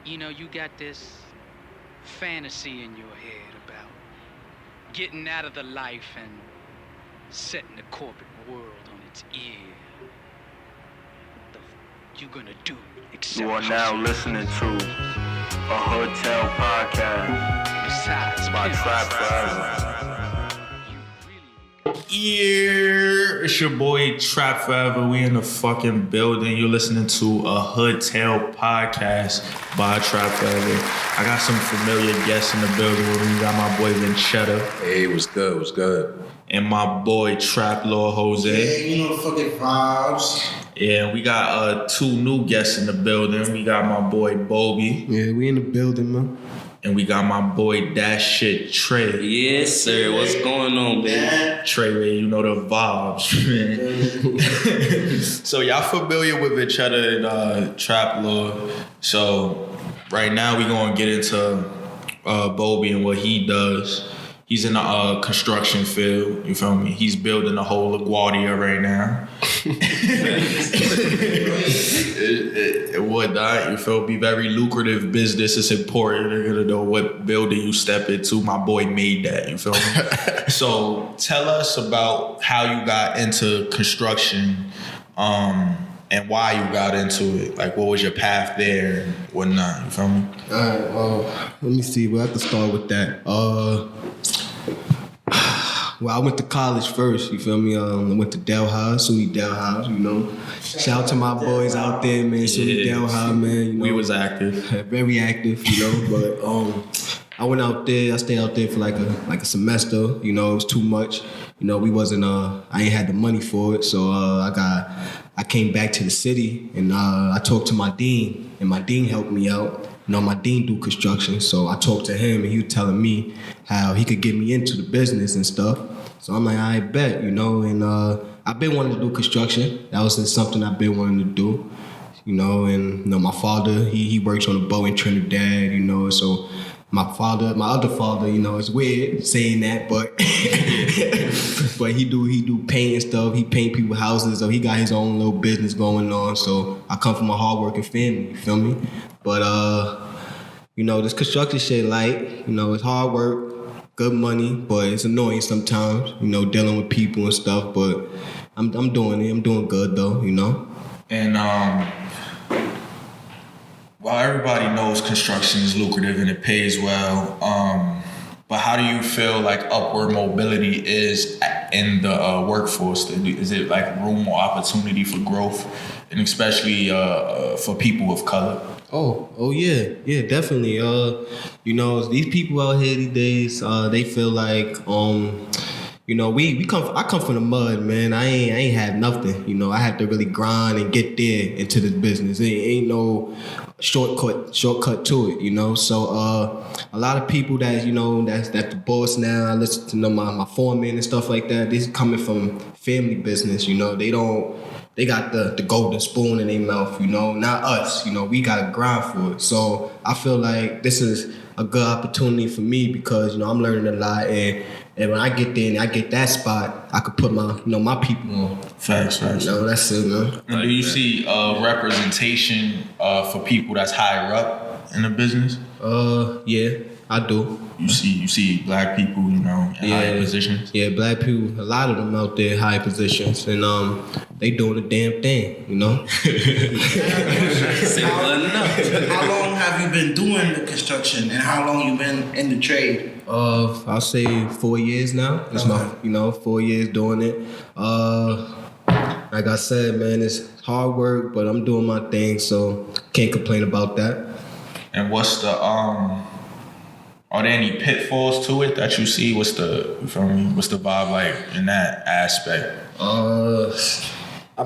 You know, you got this fantasy in your head about getting out of the life and setting the corporate world on its ear. What the you gonna do except You are now listening to a Hotel Podcast besides by pimp? Trap Forever. Yeah, it's your boy Trap Forever. We in the fucking building. You're listening to a Hotel Podcast by Trap Forever. I got some familiar guests in the building with me. Got my boy Vinchetta. Hey, what's good? What's good? And my boy Trap Lord Jose. Yeah, you know the fucking vibes. Yeah, we got two new guests in the building. We got my boy Bobby. Yeah, we in the building, man. And we got my boy That Shit Trey. Yes, sir. What's going on, baby? Trey, man, you know the vibes, man. So y'all familiar with each other in Trap Lord. So right now we gonna get into Bobby and what he does. He's in the construction field, you feel me? He's building the whole LaGuardia right now. It would not, you feel me? Very lucrative business. It's important. They're gonna know what building you step into. My boy made that, you feel me? So tell us about how you got into construction, and why you got into it. Like, what was your path there and whatnot, you feel me? Alright, well, let me see. We'll have to start with that. Well, I went to college first, you feel me? I went to SUNY Delhi, you know. Shout out to my boys out there, man. SUNY Delhi, man. You know, We was active. very active, you know. But I went out there. I stayed out there for like a semester. You know, it was too much. You know, we wasn't. I ain't had the money for it, so I came back to the city and I talked to my dean, and my dean helped me out. You know, my dean do construction, so I talked to him, and he was telling me how he could get me into the business and stuff. So I'm like, I bet, you know, and I've been wanting to do construction. That was just something I've been wanting to do, you know. And you know, my father, he works on a boat in Trinidad, you know. So my other father, you know, it's weird saying that, but but he do paint and stuff. He paint people's houses, so he got his own little business going on. So I come from a hardworking family, you feel me? But you know, this construction shit, like, you know, it's hard work, good money, but it's annoying sometimes, you know, dealing with people and stuff. But I'm doing it. I'm doing good though, you know. And well, everybody knows construction is lucrative and it pays well. But how do you feel like upward mobility is in the workforce? Is it like room or opportunity for growth, and especially for people of color? Oh yeah, definitely. You know, these people out here these days, they feel like, you know, I come from the mud, man. I ain't had nothing. You know, I had to really grind and get there into this business. It ain't no shortcut to it, you know. So a lot of people that, you know, that's the boss now, I listen to, you know, my foreman and stuff like that. This is coming from family business, you know. They got the golden spoon in their mouth, you know, not us. You know, we got to grind for it. So I feel like this is a good opportunity for me because, you know, I'm learning a lot. And when I get there and I get that spot, I could put my, you know, my people on. Facts. You know, that's it, man. And do you see representation for people that's higher up in the business? Yeah, I do. You see black people, you know, in higher positions? Yeah, black people, a lot of them out there in high positions, and they doing the damn thing, you know. Simple enough. How long have you been doing the construction, and how long you been in the trade? I'll say 4 years now. It's my, you know, 4 years doing it. Like I said, man, it's hard work, but I'm doing my thing, so can't complain about that. And what's the are there any pitfalls to it that you see? What's the vibe like in that aspect? I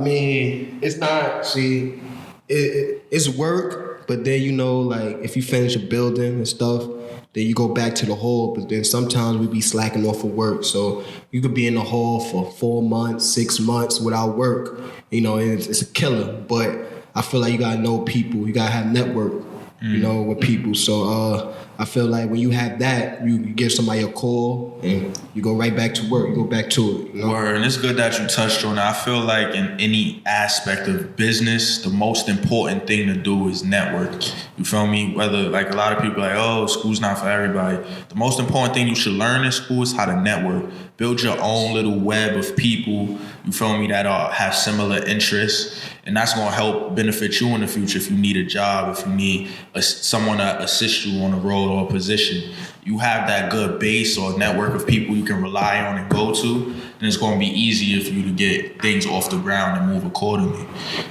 mean, it's not, see, it's work, but then, you know, like, if you finish a building and stuff, then you go back to the hall, but then sometimes we be slacking off of work. So you could be in the hall for 4 months, 6 months without work. You know, it's a killer, but I feel like you gotta know people, you gotta have network. you know, with people. So I feel like when you have that, you give somebody a call and you go right back to work. You go back to it. You know? Word, and it's good that you touched on it. I feel like in any aspect of business, the most important thing to do is network. You feel me? Whether, like, a lot of people are like, oh, school's not for everybody. The most important thing you should learn in school is how to network. Build your own little web of people, you feel me, that have similar interests. And that's going to help benefit you in the future if you need a job, if you need someone to assist you on a role or a position. You have that good base or network of people you can rely on and go to, then it's going to be easier for you to get things off the ground and move accordingly.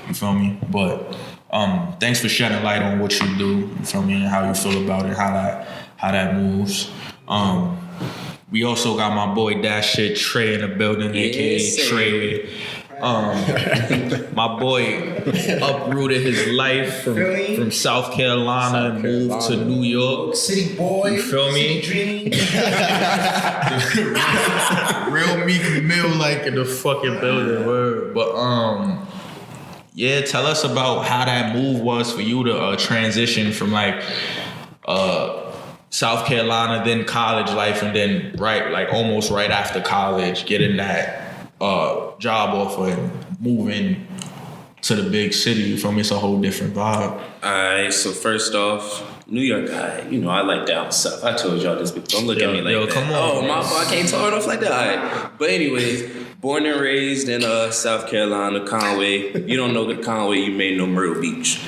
You feel me? But thanks for shedding light on what you do, you feel me, and how you feel about it, how that moves. We also got my boy That Shit Trey in the building, aka Trey. My boy uprooted his life from South Carolina and moved to New York. City boy. You feel me? City dreaming. Real Meek Mill like in the fucking building. Word. But yeah, tell us about how that move was for you to transition from like South Carolina, then college life, and then almost right after college, getting that job offer and moving to the big city. You feel me? It's a whole different vibe. Alright, so first off, New York guy, you know I like down south. I told y'all this, but don't look at me like that. Come on, oh, my fault, I can't turn it off like that. Alright. But anyways, born and raised in South Carolina, Conway. You don't know the Conway, you may know Myrtle Beach.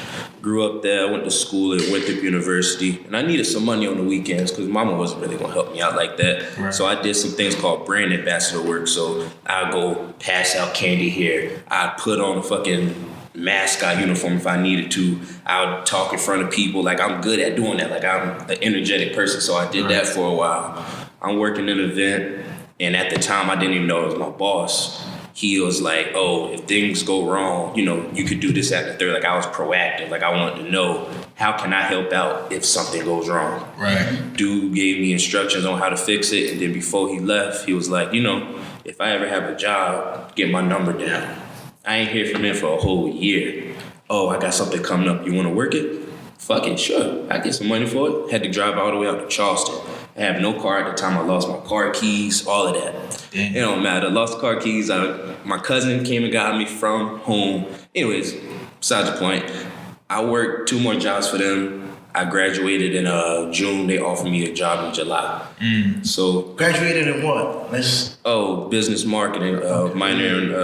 Grew up there, went to school at Winthrop University, and I needed some money on the weekends because mama wasn't really gonna help me out like that. Right. So I did some things called brand ambassador work. So I'd go pass out candy here. I'd put on a fucking mascot uniform if I needed to. I would talk in front of people. Like, I'm good at doing that. Like, I'm an energetic person, so I did that for a while. I'm working an event, and at the time I didn't even know it was my boss. He was like, oh, if things go wrong, you know, you could do this, that, and the third. Like, I was proactive. Like, I wanted to know, how can I help out if something goes wrong? Right. Dude gave me instructions on how to fix it. And then before he left, he was like, you know, if I ever have a job, get my number down. I ain't hear from him for a whole year. Oh, I got something coming up. You want to work it? Fuck it, sure. I get some money for it. Had to drive all the way out to Charleston. I have no car at the time. I lost my car keys, all of that. Damn. It don't matter. Lost the car keys. My cousin came and got me from home. Anyways, besides the point, I worked 2 more jobs for them. I graduated in June. They offered me a job in July. So Graduated in what? Business marketing, minor in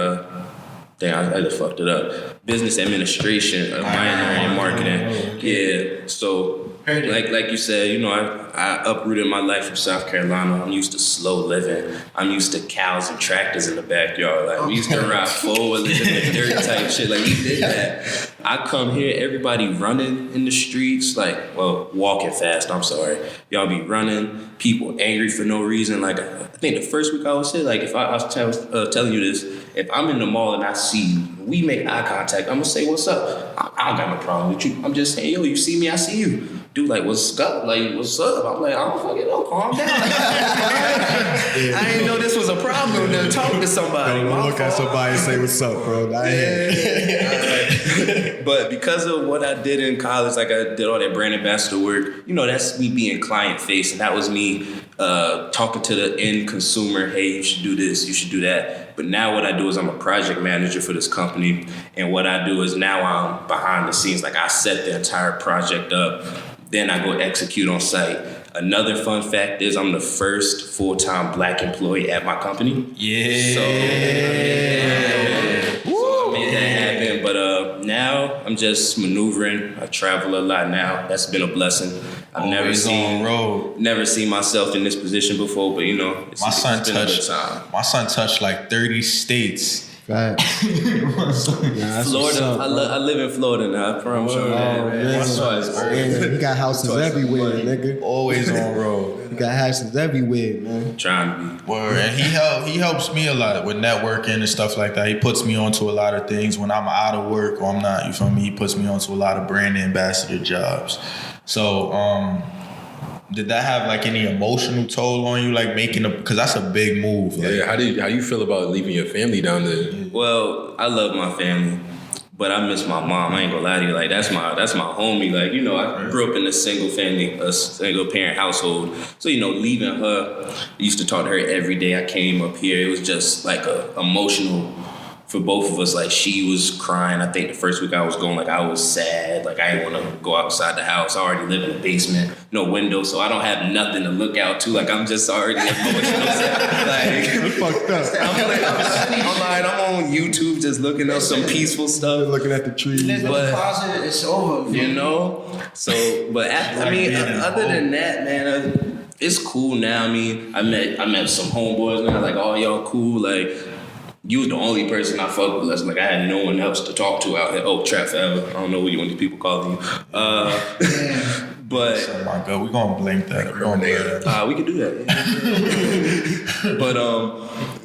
I just fucked it up. Business administration, minor in marketing. Yeah. So like you said, you know, I uprooted my life from South Carolina. I'm used to slow living. I'm used to cows and tractors in the backyard. Like, we used to ride four-wheelers in the dirt type shit. Like, we did that. I come here, everybody running in the streets, like, well, walking fast, I'm sorry. Y'all be running, people angry for no reason. Like, I think the first week I was here, like, if I was telling you this, if I'm in the mall and I see you, we make eye contact, I'm gonna say, what's up? I don't got no problem with you. I'm just saying, yo, you see me, I see you. Dude, like, what's up? Like, what's up? I'm like, I don't fucking know, calm down. I didn't know this was a problem to talk to somebody. Don't look at somebody and say, what's up, bro? But because of what I did in college, like, I did all that brand ambassador work, you know, that's me being client facing. That was me talking to the end consumer, hey, you should do this, you should do that. But now what I do is I'm a project manager for this company. And what I do is now I'm behind the scenes. Like, I set the entire project up. Then I go execute on site. Another fun fact is I'm the first full-time Black employee at my company. Yeah. So I made that happen. But now I'm just maneuvering. I travel a lot now. That's been a blessing. I've never seen myself in this position before, but you know, it's been a good time. My son touched like 30 states. Right. Florida. I live in Florida now. I promise you. Man, you got houses everywhere, nigga. Always on road. You got houses everywhere, man. Trying to be. Word. And he helps me a lot with networking and stuff like that. He puts me onto a lot of things when I'm out of work or I'm not. You feel me? He puts me onto a lot of brand ambassador jobs. So, did that have like any emotional toll on you, like making because that's a big move. Like, yeah, how you feel about leaving your family down there? Well, I love my family, But I miss my mom. I ain't gonna lie to you. Like that's my homie. Like, you know, I grew up in a single parent household. So, you know, leaving her, I used to talk to her every day. I came up here. It was just like a emotional for both of us. Like she was crying. I think the first week I was going, like I was sad. Like I didn't want to go outside the house. I already live in the basement, no window, so I don't have nothing to look out to. Like I'm just already emotional. Like fucked up. I'm on YouTube just looking up some peaceful stuff. Looking at the trees. Live in the closet, it's over. You know? So, but other than that, man, it's cool now. I mean, I met some homeboys now. Like, oh, y'all cool. Like, you was the only person I fucked with. Like, I had no one else to talk to out here. Oh, Trap Forever. I don't know what you want these people calling you. But oh my God, we gonna blink that. We could do that. But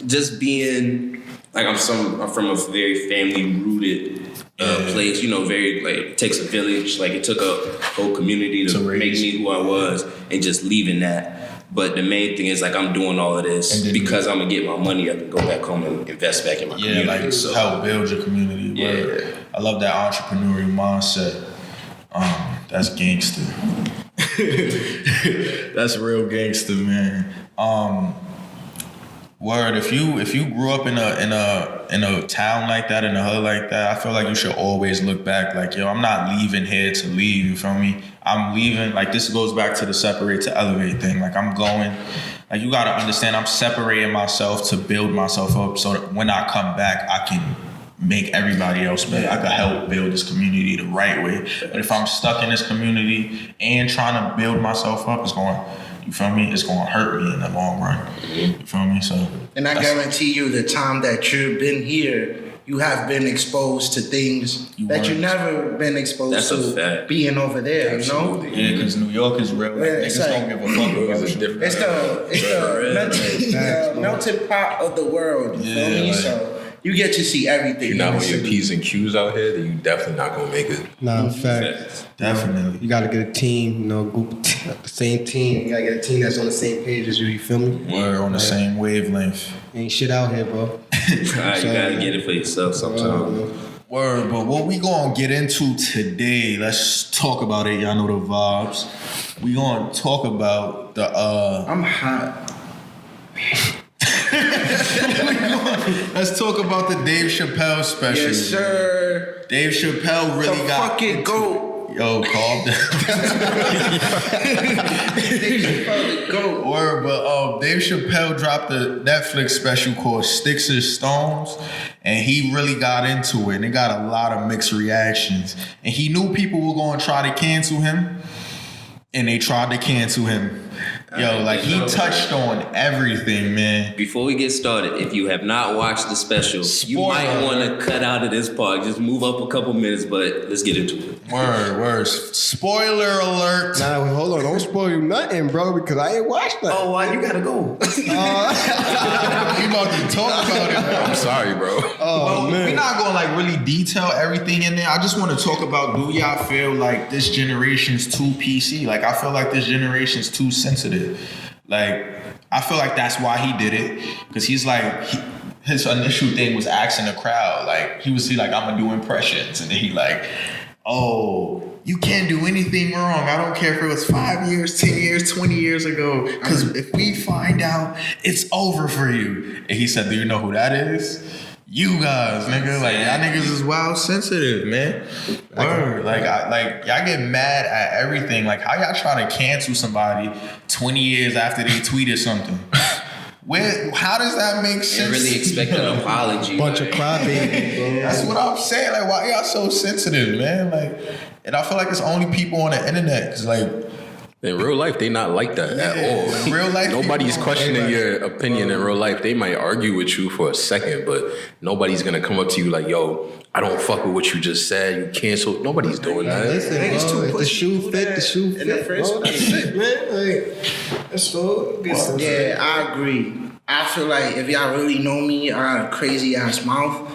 just being like I'm from a very family rooted place. You know, very like it takes a village. Like it took a whole community to make me who I was, and just leaving that. But the main thing is like I'm doing all of this because I'm gonna get my money up and go back home and invest back in my community. Yeah, like so. Help build your community. Yeah, I love that entrepreneurial mindset. That's gangster. That's real gangster, man. Word. If you grew up in a town like that, in a hood like that, I feel like you should always look back. Like, yo, I'm not leaving here to leave. You feel me? I'm leaving. Like this goes back to the separate to elevate thing. Like I'm going. Like you gotta understand, I'm separating myself to build myself up, so that when I come back, I can make everybody else better. I can help build this community the right way. But if I'm stuck in this community and trying to build myself up, it's going. You feel me? It's going to hurt me in the long run. You feel me? So, and I guarantee you, the time that you've been here, you have been exposed to things that you've never been exposed to being over there. Absolutely. You know? Yeah, because New York is real. Like, niggas don't give a fuck about it. It's the melting pot of the world. You feel me? So you get to see everything. You're not on your P's and Q's out here, then you definitely not gonna make it. Nah, fact. Definitely. You gotta get a team, you know, group, the same team. You gotta get a team that's on the same page as you. You feel me? We're on the same wavelength. Ain't shit out here, bro. You gotta get it for yourself sometimes. Word, but what we gonna get into today, let's talk about it. Y'all know the vibes. We gonna talk about the I'm hot. Let's talk about the Dave Chappelle special. Yes, sir. Dave Chappelle really got fucking GOAT. Yo, calm down. Dave Chappelle the GOAT. Word, but Dave Chappelle dropped a Netflix special called Sticks and Stones, and he really got into it, and it got a lot of mixed reactions. And he knew people were going to try to cancel him, and they tried to cancel him. Yo, like he touched on everything, man. Before we get started, if you have not watched the special, you might want to cut out of this part. Just move up a couple minutes, but let's get into it. Word. Spoiler alert. Nah, hold on. Don't spoil you nothing, bro, because I ain't watched that. Oh, why you gotta go? We about to talk about it, bro. I'm sorry, bro. Well, man. We're not gonna like really detail everything in there. I just want to talk about, do y'all feel like this generation's too PC? Like I feel like this generation's too sensitive. Like I feel like that's why he did it, because he's like his initial thing was asking the crowd. Like he was like, I'm gonna do impressions, and then he like, oh, you can't do anything wrong. I don't care if it was 5 years, 10 years, 20 years ago, because if we find out, it's over for you. And he said, do you know who that is? You guys, nigga, like y'all niggas is wild sensitive, man. Word, like y'all get mad at everything. Like how y'all try to cancel somebody 20 years after they tweeted something? How does that make sense? They really expect an apology. Bunch of crybabies, bro. That's what I'm saying. Like why y'all so sensitive, man? Like, and I feel like it's only people on the internet, cause like. In real life, they not like that at all. In real life, nobody's questioning your opinion in real life. They might argue with you for a second, but nobody's gonna come up to you like, yo, I don't fuck with what you just said. You canceled. Nobody's doing that. Listen, bro, if the shoe fit, the shoe fit. Bro, that's it, man. Like, that's all. Yeah, I agree. I feel like if y'all really know me, I have a crazy ass mouth.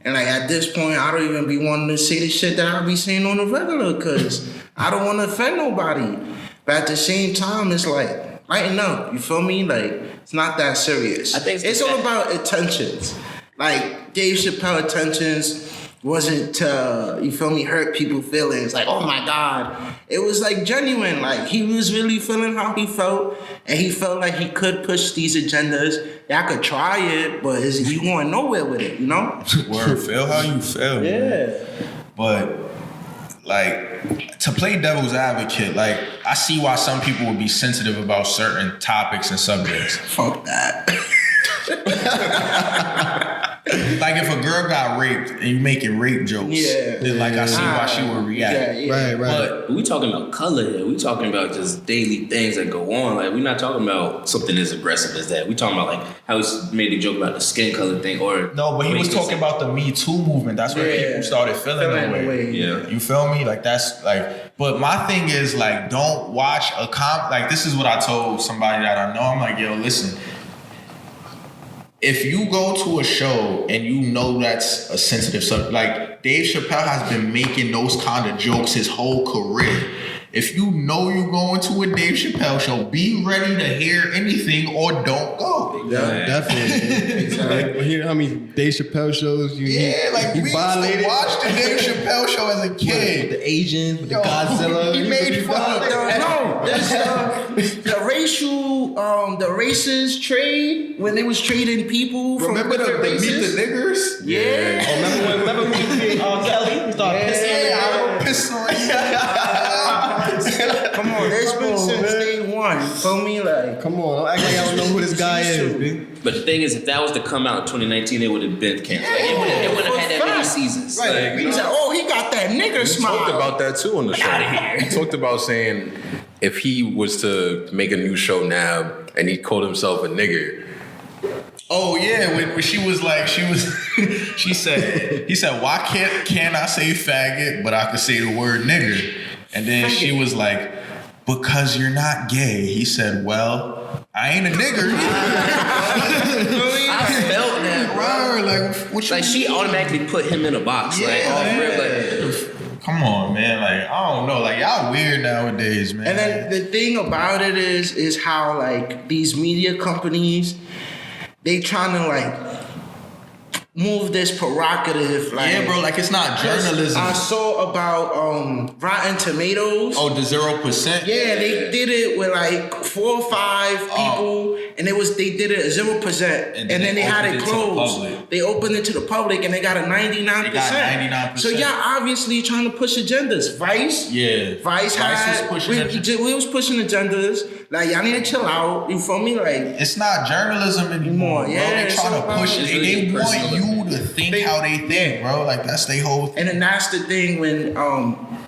And like at this point, I don't even be wanting to say the shit that I be saying on the regular, because I don't want to offend nobody. But at the same time, it's like, lighten up, you feel me? Like, it's not that serious. I think it's all about attentions. Like, Dave Chappelle attentions wasn't to, you feel me, hurt people's feelings. Like, oh my God. It was like genuine. Like, he was really feeling how he felt, and he felt like he could push these agendas. Y'all could try it, but you going nowhere with it, you know? Word, feel how you feel. Yeah. Man. But like, to play devil's advocate, like, I see why some people would be sensitive about certain topics and subjects. Fuck that. Like, if a girl got raped and you making rape jokes, then like I see why she would react. Right. But we talking about color here. We talking about just daily things that go on. Like, we're not talking about something as aggressive as that. We talking about like how he made a joke about the skin color thing, or No, but he was talking about the Me Too movement. That's where people started feeling that way. Yeah. You feel me? Like, that's like, but my thing is like, don't watch a like, this is what I told somebody that I know. I'm like, yo, listen, if you go to a show and you know that's a sensitive subject, like Dave Chappelle has been making those kind of jokes his whole career. If you know you're going to a Dave Chappelle show, be ready to hear anything or don't go. Yeah, definitely. Like, hear how many Dave Chappelle shows you like, we used to watch the Dave Chappelle show as a kid. The Asians, with the Godzilla. He made fun of The racial, the racist trade, when they was trading people from Remember the Meet the Niggers? Yeah. Oh, remember when we Kelly? We started pissing on Come on, there's been since day one. You feel me? Like, Come on, don't act like I don't know who this guy is, man. But the thing is, if that was to come out in 2019, it would have been canceled. Like, it wouldn't have had that many seasons. Right. Like, he said, oh, he got that nigger We smile. talked about that too on the show. He talked about saying if he was to make a new show now and he called himself a nigger. Oh yeah, when she was like, he said, why can't I say faggot, but I could say the word nigger? And then she was like, because you're not gay. He said, well, I ain't a nigger. I felt that, bro. Like, what you Like, she automatically put him in a box. Come on, man. Like, I don't know. Like, y'all weird nowadays, man. And then the thing about it is how like these media companies, they trying to like move this prerogative. Like, yeah, bro. Like, it's not journalism. I saw about Rotten Tomatoes. Oh, the 0%. Yeah, they did it with like 4 or 5 people, and they did it at 0%, and then they had it closed. They opened it to the public, and they got a 99%. They got 99%. So y'all obviously trying to push agendas. Vice was pushing we was pushing agendas. Like, y'all need to chill out. You feel me? Like, it's not journalism anymore, bro. Yeah, They trying to push it. They want you to think how they think, bro. Like, that's their whole thing. and then that's the thing when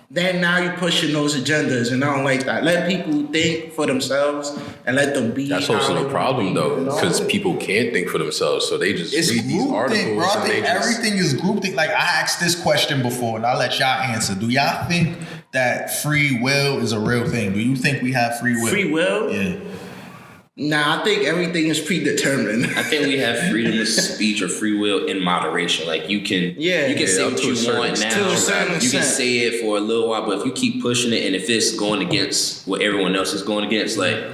then now you're pushing those agendas, and I don't like that. Let people think for themselves and let them be. That's also the problem, though, because people can't think for themselves, so they just It's read these articles. groupthink, bro. I and think they just, everything is groupthink. Like, I asked this question before, and I'll let y'all answer. Do y'all think that free will is a real thing? Do you think we have free will? Free will? Yeah. Nah, I think everything is predetermined. I think we have freedom of speech or free will in moderation. Like, you can say up what to a you certain want extent. now. To a certain You can extent. say it for a little while, but if you keep pushing it, and if it's going against what everyone else is going against, like,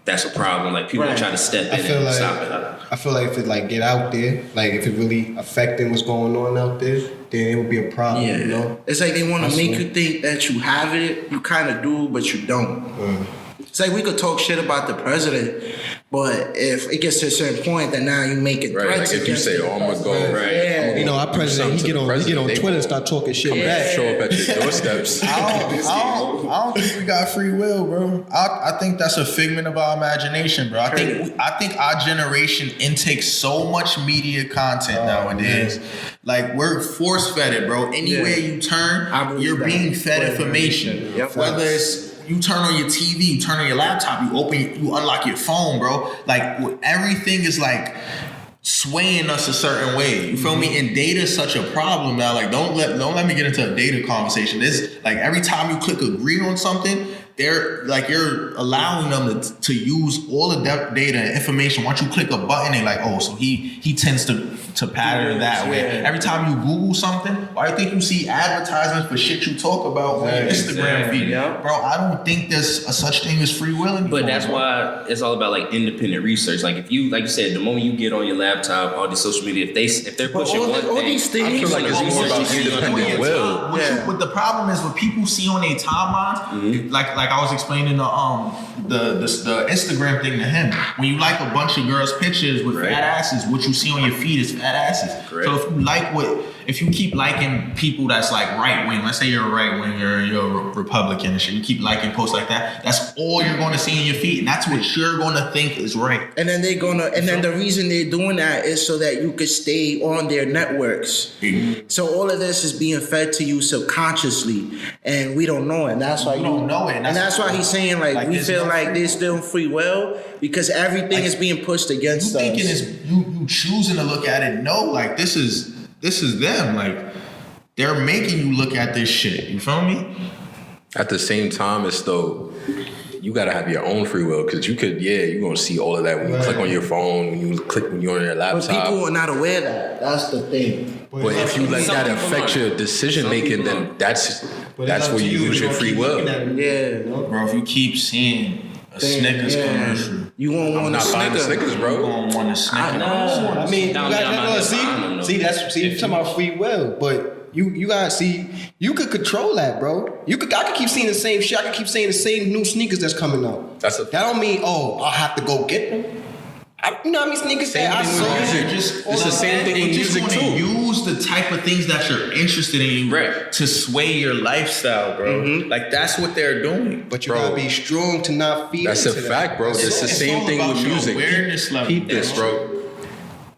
that's a problem. Like, people are trying to step in and stop it. I feel like if it like get out there, like if it really affecting what's going on out there, then it would be a problem. Yeah, You know. it's like they want to I make see. you think that you have it. You kind of do, but you don't. It's like we could talk shit about the president, but if it gets to a certain point, then now you make it right, like threats if you against say, it. oh, I'm going to go, Right. Yeah. You know, our president, he get on They Twitter and start talking shit come back. and show up at your doorsteps. I don't think we got free will, bro. I think that's a figment of our imagination, bro. I think our generation intakes so much media content nowadays. Like, we're force fed it, bro. Anywhere you turn, you're being fed information. Yep. Whether it's you turn on your TV, you turn on your laptop, you unlock your phone, bro. Like, everything is like swaying us a certain way. You feel me? And data is such a problem now. Like, don't let me get into a data conversation. It's like every time you click agree on something, you're allowing them to use all the data and information. Once you click a button, they're like, oh, so he tends to pattern that way. Every time you Google something, why do you think you see advertisements for shit you talk about on your Instagram feed? Yeah. Bro, I don't think there's a such thing as free will anymore. But that's why it's all about like independent research. Like if you, like you said, the moment you get on your laptop, all the social media, if they're pushing one thing, these things, I feel like it's more about independent will. What the problem is, what people see on their timeline, like I was explaining the Instagram thing to him. When you like a bunch of girls' pictures with fat asses, what you see on your feed is fat asses. Correct. So if you keep liking people that's like right wing, let's say you're a right wing, you're a Republican and shit, you keep liking posts like that, that's all you're going to see in your feed, and that's what you're going to think is right. And then the reason they're doing that is so that you could stay on their networks. Mm-hmm. So all of this is being fed to you subconsciously, and we don't know it. And that's why you don't know it, and that's why he's saying like we feel like there's still free will because everything is being pushed against us. Thinking is you choosing to look at it. No, like this is them. Like they're making you look at this shit. You feel me? At the same time, it's though you gotta have your own free will because you could, you're gonna see all of that when you click on your phone, when you're on your laptop. But people are not aware of that. That's the thing. But if you let that affect your decision making, then that's where you lose your free will. Yeah, bro. If you keep seeing a Snickers commercial, you won't want not buying the Snickers, bro. You won't want a Snickers. I mean, you gotta you're talking about free will, but you gotta see, you could control that, bro. I could keep seeing the same shit. I could keep saying the same new sneakers that's coming out. That don't mean, I'll have to go get them. You know how many sneakers that I saw? It's the same thing with music too. Use the type of things that you're interested in to sway your lifestyle, bro. Mm-hmm. Like that's what they're doing. But you gotta be strong to not feed That's into a fact, bro. It's the same thing with music. Awareness level. Keep this, bro.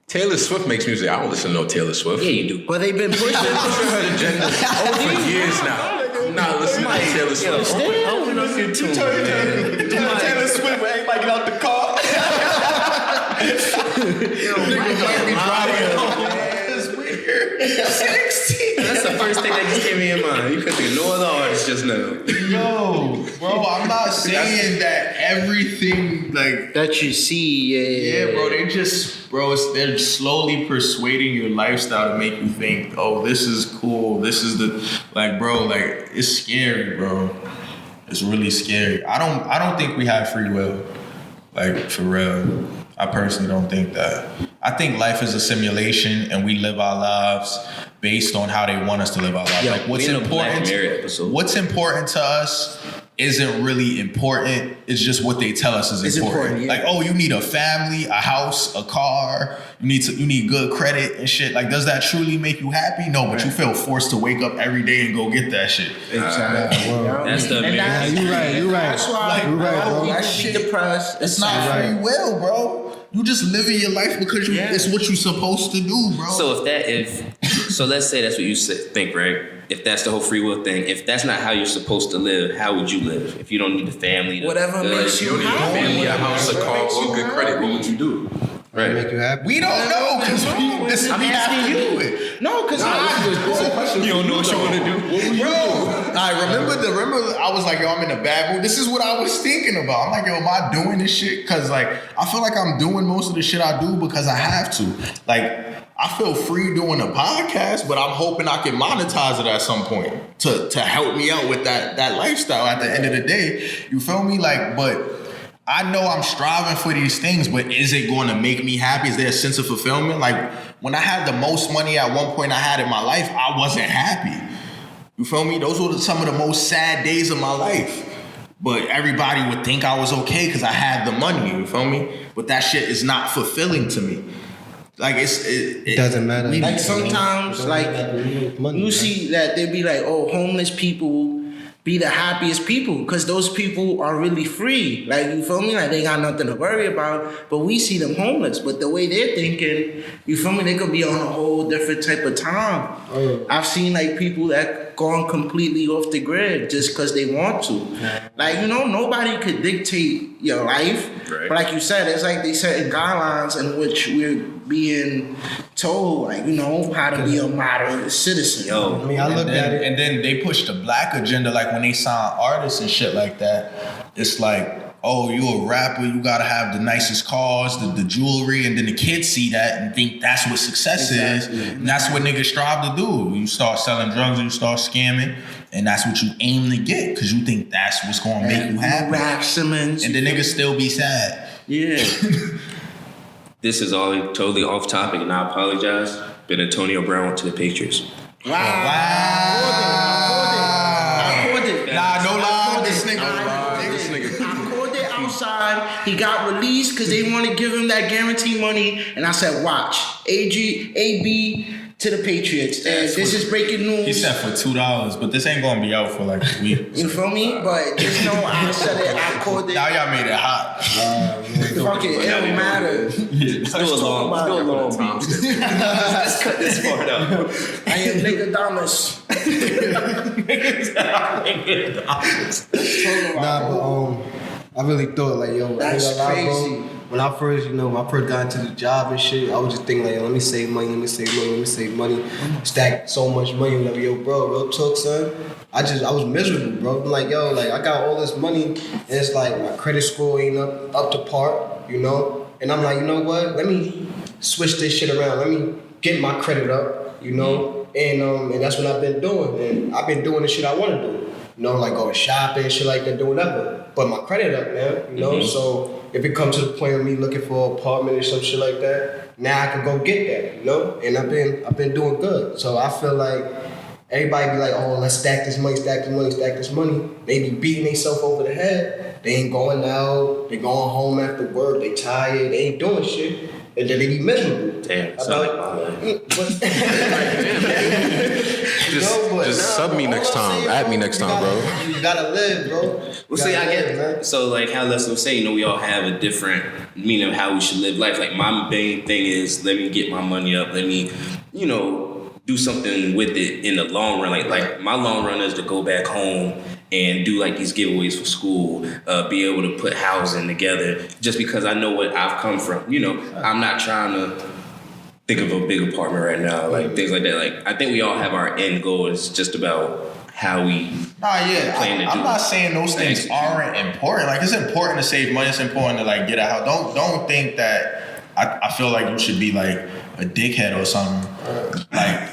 Taylor Swift makes music. I don't listen to no Taylor Swift. Yeah, you do. But they've been pushing her agenda for years now. Nah, listen to Taylor Swift. Open up your tune. Taylor Swift when everybody get out the car. That's the first thing that just came in your mind. You couldn't think of no other artist just now. Yo, bro, I'm not saying that everything like that you see. Yeah, bro. They're slowly persuading your lifestyle to make you think, oh, this is cool. This is it's scary, bro. It's really scary. I don't think we have free will. Like, for real. I personally don't think that. I think life is a simulation and we live our lives based on how they want us to live our lives. Yeah, like what's important to us isn't really important. It's just what they tell us is important. Yeah. Like, oh, you need a family, a house, a car. You need good credit and shit. Like, does that truly make you happy? No, but you feel forced to wake up every day and go get that shit. Exactly. That's the American. You're right. That's why bro. That shit depressed. It's not free will, bro. You just living your life because it's what you're supposed to do, bro. So let's say that's what you think, right? If that's the whole free will thing, if that's not how you're supposed to live, how would you live? If you don't need a family, whatever makes you happy. Family, a house, a car, or good credit, what would you do? Right. Make you happy. We don't know because I'm asking you. No, because you don't know what you want to do. Bro, I remember I was like, yo, I'm in a bad mood. This is what I was thinking about. I'm like, yo, am I doing this shit? Because like, I feel like I'm doing most of the shit I do because I have to. Like, I feel free doing a podcast, but I'm hoping I can monetize it at some point to help me out with that lifestyle at the end of the day. You feel me? Like, but I know I'm striving for these things, but is it going to make me happy? Is there a sense of fulfillment? Like, when I had the most money at one point I had in my life, I wasn't happy. You feel me? Those were some of the most sad days of my life. But everybody would think I was okay because I had the money, you feel me? But that shit is not fulfilling to me. Like, it doesn't matter. Like, sometimes, like, you see that they be like, oh, homeless people be the happiest people because those people are really free. Like, you feel me? Like, they got nothing to worry about, but we see them homeless. But the way they're thinking, you feel me? They could be on a whole different type of time. I've seen, like, people that gone completely off the grid just because they want to. Like, nobody could dictate your life. Right. But like you said, it's like they certain guidelines in which we're being told, like, how to be a moderate citizen. I mean, I looked at it. And then they push the black agenda, like when they sign artists and shit like that. It's like, oh, you a rapper, you gotta have the nicest cars, the jewelry, and then the kids see that and think that's what success is. And that's what niggas strive to do. You start selling drugs, you start scamming, and that's what you aim to get, because you think that's what's gonna make you happy. Rap Simmons. And the niggas still be sad. Yeah. This is all totally off topic, and I apologize. But Antonio Brown went to the Patriots. Wow. Wow. I called it. Nah, no lie. This nigga. I called it outside. He got released because they want to give him that guarantee money. And I said, watch. AB to the Patriots. And this is breaking news. He said for $2, but this ain't gonna be out for like a week. You feel me? But just know I said it. I called it. Now y'all made it hot. Fuck it. It don't matter. Let's do a long beat. Let's cut this part out. I am Nigga Damas. Nah, but I really thought like, yo, That's I ain't gonna lie, crazy. bro. When I first got into the job and shit, I was just thinking like, yo, let me save money, stack so much money. Like, yo, bro, real talk, son. I was miserable, bro. I'm like, yo, like I got all this money, and it's like my credit score ain't up to par, And I'm like, you know what? Let me switch this shit around. Let me get my credit up, And that's what I've been doing. And I've been doing the shit I want to do. Like going shopping, shit like that, do whatever. But my credit up, man. So if it comes to the point of me looking for an apartment or some shit like that, now I can go get that, And I've been doing good. So I feel like everybody be like, oh, let's stack this money. They be beating themselves over the head. They ain't going out. They going home after work. They tired. They ain't doing shit. And then they be miserable. Damn, Just sub me next time. Add me next time, bro. You gotta live, bro. Well, see, I get so like how Leslie was saying, we all have a different meaning of how we should live life. Like my main thing is, let me get my money up. Let me, do something with it in the long run. Like my long run is to go back home and do like these giveaways for school, be able to put housing together, just because I know what I've come from. I'm not trying to think of a big apartment right now, like things like that. Like I think we all have our end goal. It's just about how we plan to do. I'm not saying those things aren't important. Like it's important to save money. It's important to like get a house. Don't think that I feel like you should be like a dickhead or something. Like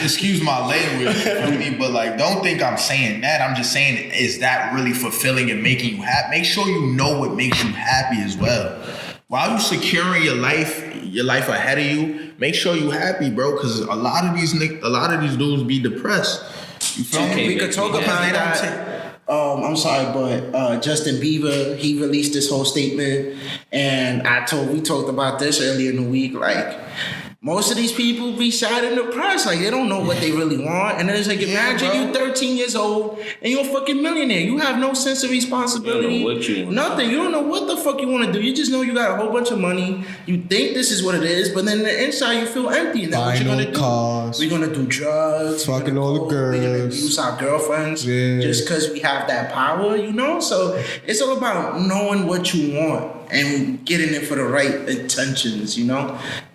excuse my language, you feel me? But like, don't think I'm saying that. I'm just saying, is that really fulfilling and making you happy? Make sure you know what makes you happy as well. While you securing your life ahead of you, make sure you happy, bro. Because a lot of these dudes be depressed. You feel me? We could talk about that. I'm sorry, but Justin Bieber, he released this whole statement, and we talked about this earlier in the week. Like, most of these people be sad and depressed. Like, they don't know what they really want. And then it's like, imagine you 13 years old and you're a fucking millionaire. You have no sense of responsibility. You don't know what you want. Nothing. You don't know what the fuck you want to do. You just know you got a whole bunch of money. You think this is what it is, but then the inside you feel empty. And then what you gonna do? Cars. We're gonna do drugs. Fucking all the girls. We're gonna use our girlfriends just because we have that power, So it's all about knowing what you want and getting it for the right intentions,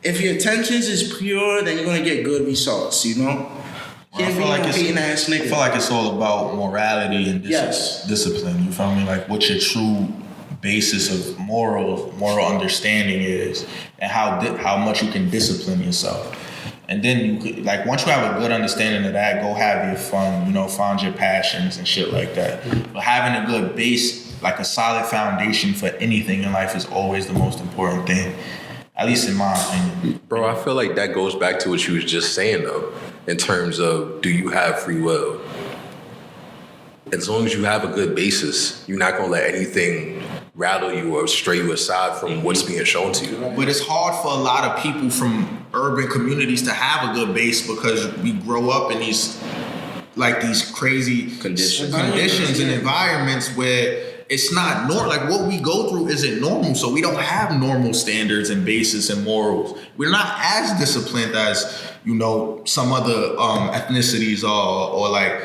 If your intentions is pure, then you're gonna get good results, I feel like it's all about morality and discipline. You feel me? Like what your true basis of moral understanding is, and how much you can discipline yourself. And then you could, like, once you have a good understanding of that, go have your fun, find your passions and shit like that. But having a good base, like a solid foundation for anything in life, is always the most important thing. At least in my opinion. Bro, I feel like that goes back to what you was just saying, though, in terms of, do you have free will? As long as you have a good basis, you're not going to let anything rattle you or stray you aside from what's being shown to you. But it's hard for a lot of people from urban communities to have a good base, because we grow up in these crazy conditions and environments where it's not normal. Like what we go through isn't normal. So we don't have normal standards and basis and morals. We're not as disciplined as, you know, some other ethnicities are, or like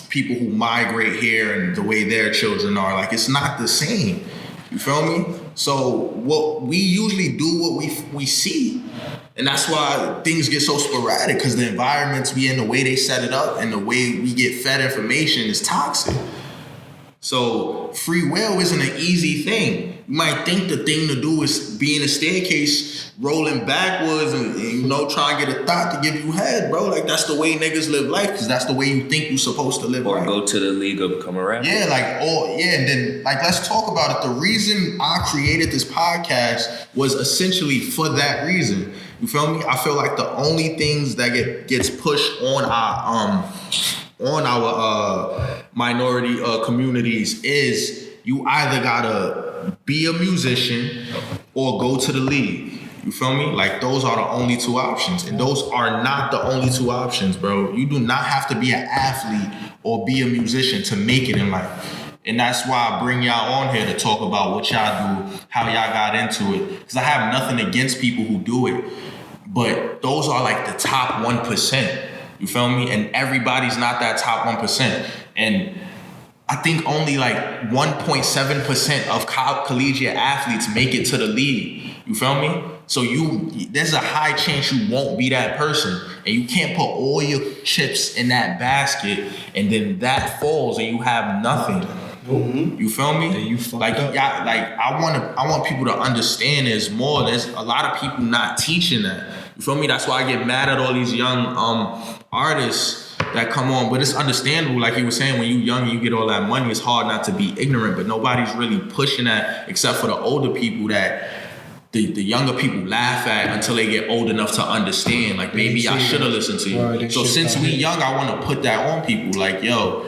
people who migrate here and the way their children are. Like it's not the same. You feel me? So what we usually do what we see. And that's why things get so sporadic, because the environments we in, the way they set it up and the way we get fed information is toxic. So free will isn't an easy thing. You might think the thing to do is be in a staircase, rolling backwards and you know, try and get a thought to give you head, bro. Like that's the way niggas live life, because that's the way you think you're supposed to live Or life. go to the league of become a rapper. Yeah, and then like let's talk about it. The reason I created this podcast was essentially for that reason. You feel me? I feel like the only things that gets pushed on our minority communities is you either gotta be a musician or go to the league. You feel me? Like those are the only two options, and those are not the only two options, bro. You do not have to be an athlete or be a musician to make it in life. And that's why I bring y'all on here to talk about what y'all do, how y'all got into it. Because I have nothing against people who do it, but those are like the top 1%. You feel me? And everybody's not that top 1%. And I think only like 1.7% of collegiate athletes make it to the league. You feel me? So there's a high chance you won't be that person. And you can't put all your chips in that basket and then that falls and you have nothing. Mm-hmm. You feel me? Yeah, you like, I want people to understand there's more. There's a lot of people not teaching that. You feel me? That's why I get mad at all these young artists that come on. But it's understandable, like you were saying, when you're young and you get all that money, it's hard not to be ignorant. But nobody's really pushing that except for the older people that the younger people laugh at until they get old enough to understand. Like, maybe I should have listened to you. Right, so since we young, I want to put that on people. Like, yo,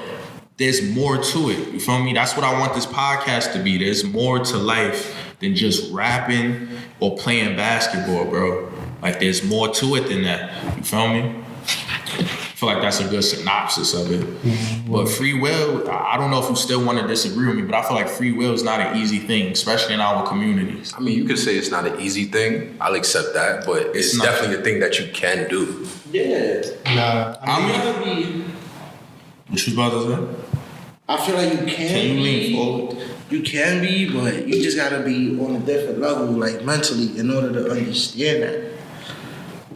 there's more to it. You feel me? That's what I want this podcast to be. There's more to life than just rapping or playing basketball, bro. Like, there's more to it than that. You feel me? I feel like that's a good synopsis of it. Mm-hmm. But free will, I don't know if you still want to disagree with me, but I feel like free will is not an easy thing, especially in our communities. I mean, you could say it's not an easy thing. I'll accept that, but it's definitely a thing that you can do. Yeah. Nah. I mean, what you about to say? I feel like you can you be. lean forward? You can be, but you just gotta be on a different level, like mentally, in order to understand that.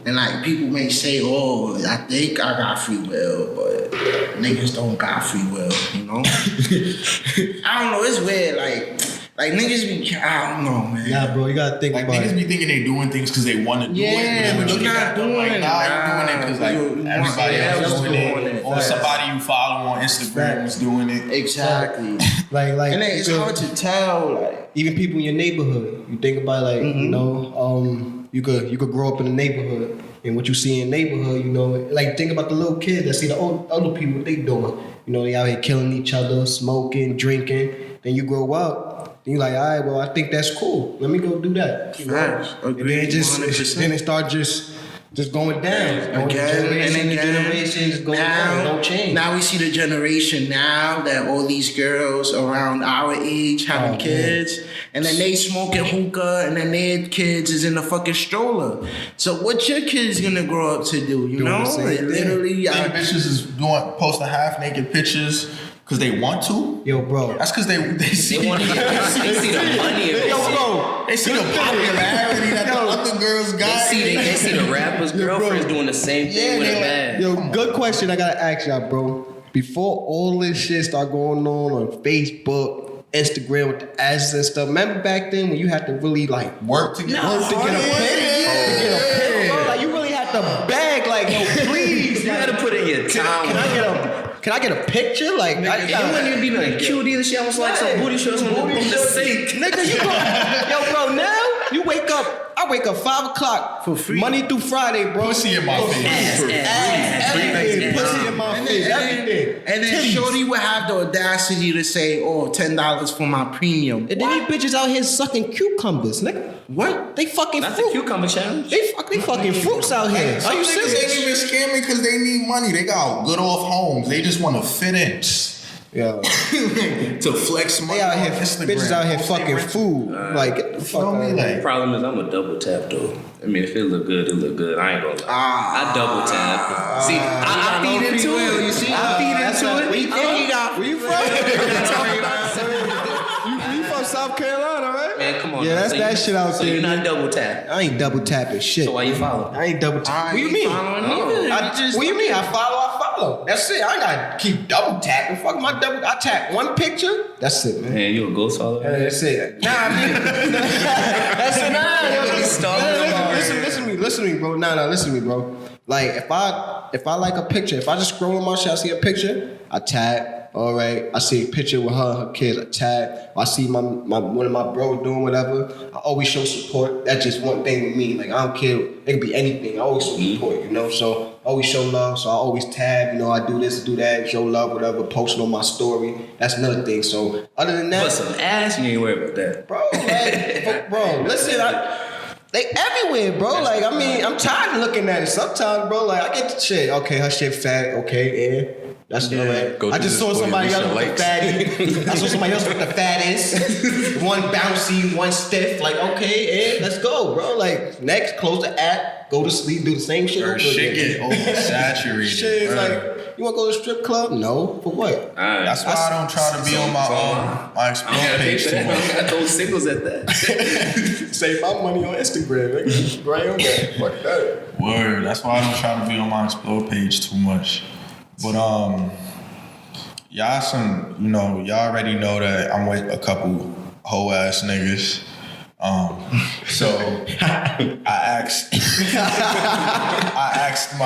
And like people may say, "Oh, I think I got free will," but niggas don't got free will, you know. I don't know. It's weird, like niggas be. I don't know, man. Nah, bro, you gotta think like about niggas it. be thinking they doing things because they want to do it. Yeah, but you're not doing it. You're doing it because like everybody else is doing it, or somebody you follow on Instagram is doing it. Exactly. like, and then it's hard to tell. Like, even people in your neighborhood, you think about like, you know, you could grow up in a neighborhood, and what you see in the neighborhood, you know, like think about the little kids that see the other people what they doing. You know, they out here killing each other, smoking, drinking. Then you grow up, and you're like, all right, well, I think that's cool. Let me go do that. You know? And then it start just going down. Generations going down. Don't change. Now we see the generation now that all these girls around our age having kids, and then they smoking hookah, and then their kids is in the fucking stroller. So what your kids gonna grow up to do? You know, literally, bitches is posting half naked pictures because they want to. Yo, bro, that's because they want to they see the money. Yo, bro, they see the popularity that the other girls got. They see the rappers' girlfriends doing the same thing with a man. Yo, good question. I gotta ask y'all, bro. Before all this shit start going on Facebook, Instagram with the ads and stuff. Remember back then when you had to really like work to get a pen? Like you really had to beg, like, yo, please. You had to put in your time. Can I get a picture? Like, you wouldn't even be like cute either. She almost like some booty shorts on the sink. Nigga, you go, yo, bro, now you wake up. I wake up 5 o'clock for free, Monday through Friday, bro. Pussy in my face. Everything. Pussy in my face. Everything. And then Shorty would have the audacity to say, "Oh, $10 for my premium." And then these bitches out here sucking cucumbers, nigga. What? They fucking That's fruit. the cucumber challenge. They fucking fruits out here. Are you serious? They ain't even scamming because they need money. They got good off homes. They just want to fit in. Yo, to flex money they out on here, Instagram. bitches out here fucking Rich- food. Like, get the fuck Feel out me? of here. Like, Problem is, I'm a double tap though. I mean, if it look good, it look good. I ain't gonna lie. I double tap. See, I feed into it. You see? I feed into it. We think he got. Where you from? You from South Carolina, right? Man, come on. Yeah, now. that's So that you- shit out so there. you're not double tap. I ain't double tapping shit. So why you follow? I ain't double tapping. What you mean? What you mean? I follow. That's it. I ain't gotta keep double tapping. Fuck my double. I tap one picture. That's it, man. Man, you a ghost follower? That's it. Nah, I mean, that's it. Listen to me, bro. Nah, listen to me, bro. Like if I like a picture, if I just scroll on my shit, I see a picture, I tag. All right, I see a picture with her and her kids, I tag. I see my one of my bros doing whatever. I always show support. That's just one thing with me. Like I don't care. It could be anything. I always show support, you know. So I always show love. So I always tag. You know, I do this, do that, show love, whatever. Post it on my story. That's another thing. So other than that, But some ass, you ain't worried about that. bro, like, bro, listen, they everywhere, bro. Like, I mean, I'm tired of looking at it. Sometimes, bro, like I get the shit. Okay, her shit fat. Okay, yeah. That's all right. Go I do just this saw for somebody you, else reach with your the fatty. I saw somebody else with the fattest. One bouncy, one stiff. Like, okay, yeah, let's go, bro. Like, next, close the app, go to sleep, do the same shit. Her over shit again. get oversaturated. Shit is Right. like, you want to go to the strip club? No, for what? That's why I don't try to be on my explore page too much. I throw singles at that. Save my money on Instagram, nigga. Right on that. Fuck that. Word. That's why I don't try to be on my explore page too much. But y'all already know that I'm with a couple hoe ass niggas. So I asked my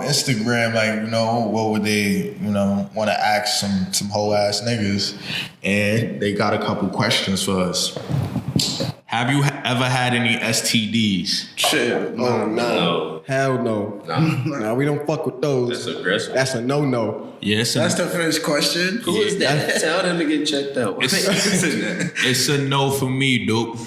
Instagram, like, you know, what would they, you know, want to ask some hoe ass niggas, and they got a couple questions for us. Have you ever had any STDs? Shit. Oh, no. Hell no. Nah, we don't fuck with those. That's aggressive. That's a no-no. Yes. That's the first question. Who is that? Tell them to get checked out. It's a no for me, dude.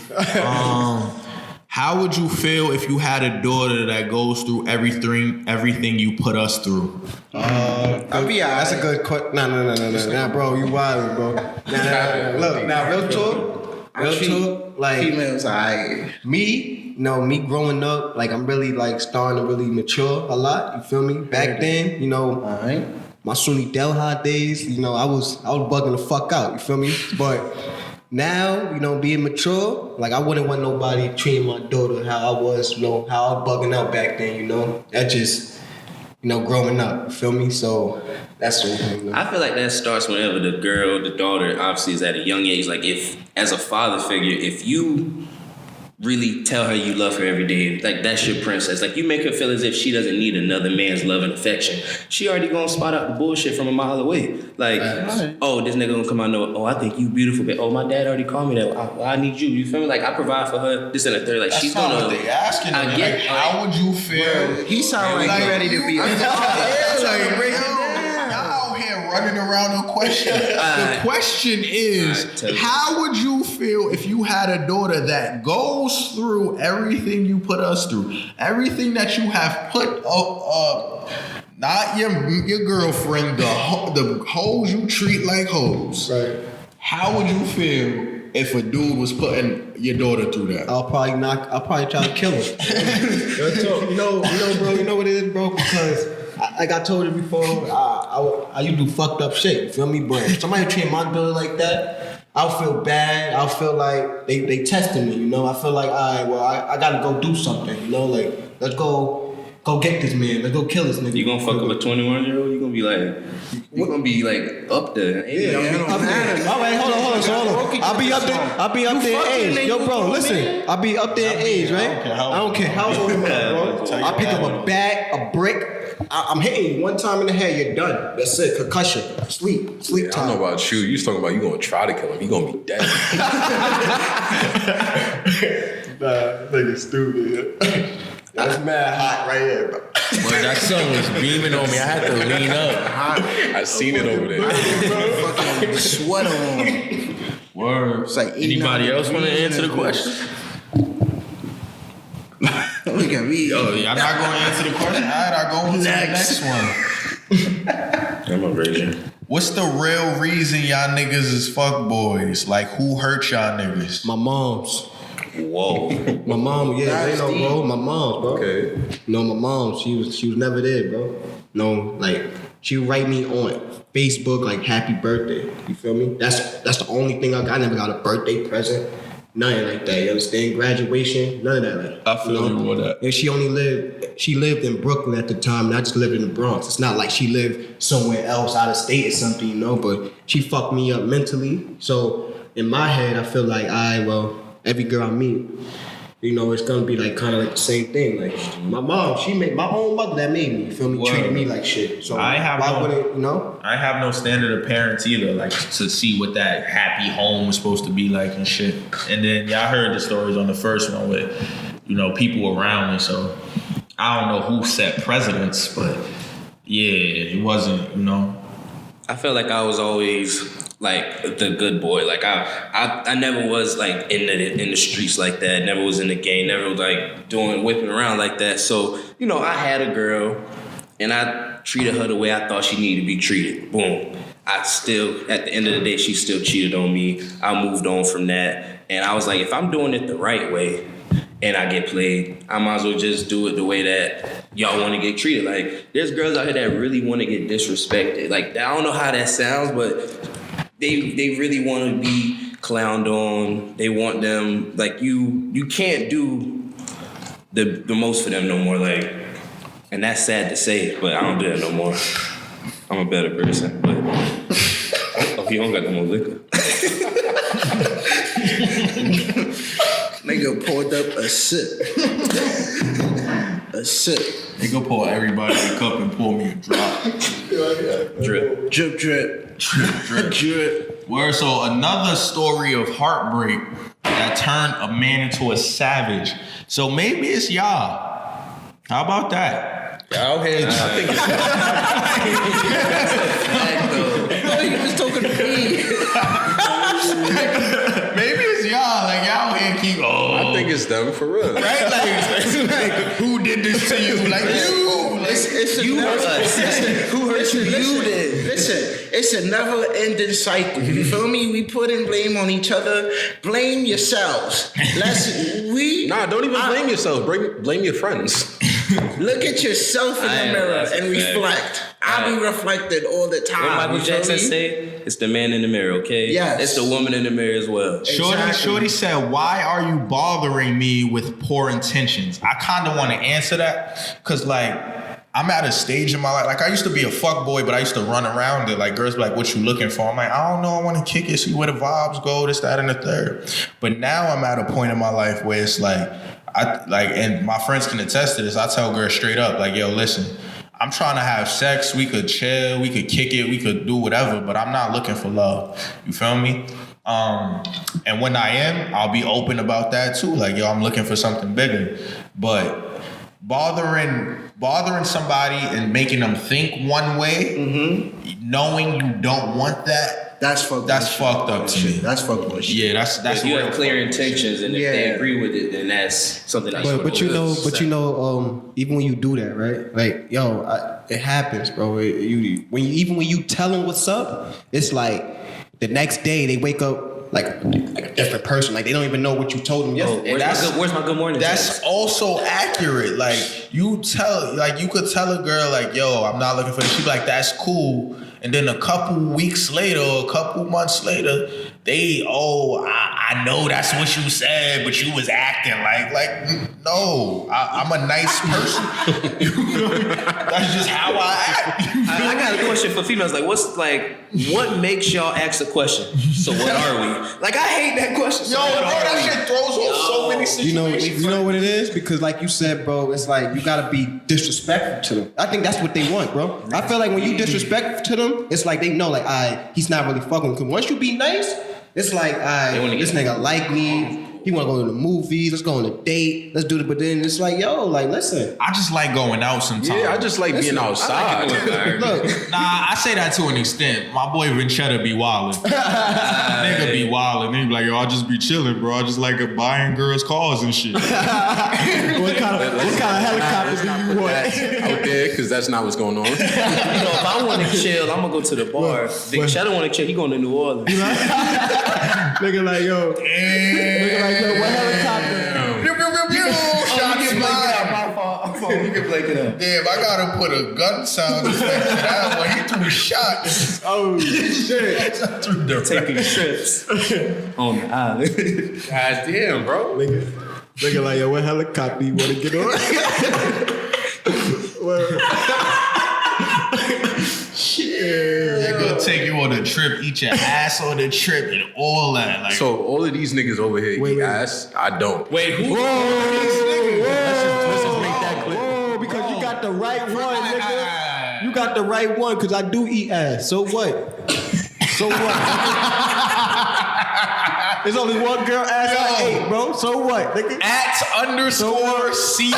How would you feel if you had a daughter that goes through everything you put us through? That's a good question. Nah, bro, you wild, bro. Nah. Look, now, real talk, like, Females, me growing up, like, I'm really, like, starting to really mature a lot, you feel me? Back then, you know, my Sunni Delha days, you know, I was bugging the fuck out, you feel me? But now, you know, being mature, like, I wouldn't want nobody treating my daughter how I was, you know, how I was bugging out back then, you know? That just, you know, growing up, you feel me? So that's the thing. You know? I feel like that starts whenever the daughter, obviously, is at a young age. Like, if, as a father figure, if you really tell her you love her every day, like, that's your princess. Like, you make her feel as if she doesn't need another man's love and affection. She already gonna spot out the bullshit from a mile away. Like, oh, this nigga gonna come out and know, oh, I think you beautiful, but oh, my dad already called me that. I need you. You feel me? Like, I provide for her this and a third. Like, That's she's not gonna. what they asking. I get. Like, how would you feel? he sound like he ready to be. Y'all out here running around the question. The question is, how would you feel if you had a daughter that goes through everything you put us through, everything that you have put up, not your girlfriend, the hoes you treat like hoes. Right. How would you feel if a dude was putting your daughter through that? I'll probably try to kill her. You know, bro. You know what it is, bro? Because like I told you before, I used to do fucked up shit. You feel me? But if somebody treat my daughter like that, I'll feel bad. I'll feel like they testing me. You know, I feel like, all right, well, I gotta go do something. You know, like, let's go get this man. Let's go kill this nigga. You gonna fuck up a 21-year-old? You gonna be like up there. Yeah, all right, hold on. I'll be up there in age. Yo, bro, listen. I'll be up there in age, right? I don't care how old you are, bro. I'll pick up a bag, a brick. I'm hitting you one time in the head, you're done. That's it. Concussion. Sleep I time. don't know about you. You was talking about you gonna try to kill him. You gonna be dead. Nah, nigga stupid. That's mad hot right here, bro. But that sun was beaming on me. I had to lean up. I seen it over there. Fucking sweat on. Word. It's like Anybody else want to answer the question? Look at me. Yo, y'all not going to answer the question? All right, I'll go on to the next one. I'm a virgin. What's the real reason y'all niggas is fuck boys? Like, who hurt y'all niggas? My mom's. Whoa. My mom, yeah, they know, bro. My mom's, bro. Okay. No, my mom, she was never there, bro. No, like she would write me on Facebook like happy birthday. You feel me? That's the only thing I got. I never got a birthday present. Nothing like that. You understand? Graduation, none of that. Like, I feel you with that. And she lived in Brooklyn at the time, and I just lived in the Bronx. It's not like she lived somewhere else out of state or something, you know, but she fucked me up mentally. So in my head, I feel like every girl I meet, you know, it's gonna be like kind of like the same thing. Like my mom, she made my own mother that made me. You feel me? Word. Treated me like shit. So I have why no- would it, you know? I have no standard of parents either, like to see what that happy home was supposed to be like and shit. And then y'all heard the stories on the first one with, you know, people around me. So I don't know who set precedents, but yeah, it wasn't, you know. I felt like I was always like the good boy. Like I never was like in the streets like that. Never was in the game. Never was like whipping around like that. So you know, I had a girl, and I treated her the way I thought she needed to be treated. Boom. I still, at the end of the day, she still cheated on me. I moved on from that, and I was like, if I'm doing it the right way, and I get played, I might as well just do it the way that y'all want to get treated. Like, there's girls out here that really want to get disrespected. Like, I don't know how that sounds, but they really want to be clowned on. They want them, like, you can't do the most for them no more. Like, and that's sad to say, but I don't do that no more. I'm a better person, but oh, you don't got no more liquor. Nigga poured up a sip. A sip. Nigga pour everybody a cup and pour me a drop. Drip. Drip, drip. Drip. Drip. Word, so another story of heartbreak that turned a man into a savage. So maybe it's y'all. How about that? Out here, I think it's He was talking to me. Maybe it's y'all. Like y'all here keep. I think it's them for real. Right? Like who did this to you? Like you. It's a You never, hurt us. Who hurt you? You did. Listen, it's a never-ending cycle. You feel me? We putting blame on each other. Blame yourselves. Don't even blame yourself. Blame your friends. Look at yourself in the mirror and reflect. I be reflected all the time. What Michael you feel Jackson me? say? It's the man in the mirror, okay? Yes. It's the woman in the mirror as well. Shorty said, "Why are you bothering me with poor intentions?" I kind of want to answer that because, like, I'm at a stage in my life. Like, I used to be a fuck boy, but I used to run around it. Like, girls be like, "What you looking for?" I'm like, "I don't know. I want to kick it, see where the vibes go, this, that, and the third." But now I'm at a point in my life where it's like, and my friends can attest to this. I tell girls straight up, like, "Yo, listen, I'm trying to have sex. We could chill, we could kick it, we could do whatever, but I'm not looking for love." You feel me? And when I am, I'll be open about that too. Like, yo, I'm looking for something bigger. But bothering somebody and making them think one way, knowing you don't want that, That's fucked up to me. That's fucked up shit. Yeah, that's If you real have clear fucked up. intentions and if they agree with it, then that's something that's But you know, even when you do that, right? Like, yo, it happens, bro. When you tell them what's up, it's like the next day they wake up like a different person. Like they don't even know what you told them yesterday. Where's my good morning? That's also accurate. Like you could tell a girl like, "Yo, I'm not looking for this." She'd be like, "That's cool." And then a couple weeks later, or a couple months later, I know that's what you said, but you was acting like no, I'm a nice person. That's just how I act. I got a question for females. Like, what makes y'all ask a question? So what are we? Like, I hate that question. So Yo, what bro, are that we? shit throws off so many situations. You know what it is? Because like you said, bro, it's like you gotta be disrespectful to them. I think that's what they want, bro. I feel like when you disrespectful to them, it's like they know, like, he's not really fucking. Because once you be nice, it's like, this nigga like me. He want to go to the movies. Let's go on a date. Let's do it. But then it's like, yo, like, listen. I just like going out sometimes. Yeah, I just like being outside. Look, Nah, I say that to an extent. My boy Vinchetta be wildin'. Nigga be wildin'. He be like, yo, I just be chilling, bro. I just like buying girls' cars and shit. what kind of helicopters do you want? Out there, because that's not what's going on. If I want to chill, I'm gonna go to the bar. Big Shadow want to chill. He going to New Orleans. Nigga like, yo. Nigga like, yo, what helicopter? Shots fired. You can blake it up. Damn, I gotta put a gun sound effect to that one. He threw shots. Oh, shit. Taking trips on the island. God damn, bro. Nigga like, yo, what helicopter you want to get on? They're gonna take you on a trip, eat your ass on the trip, and all that. Like, So all of these niggas over here eat ass. I don't. Wait, who? Let's just make that clear. Whoa, because you got the right one, nigga. You got the right one, because I do eat ass. So what? So what? There's only one girl ass I ate, bro. So what, nigga? @_C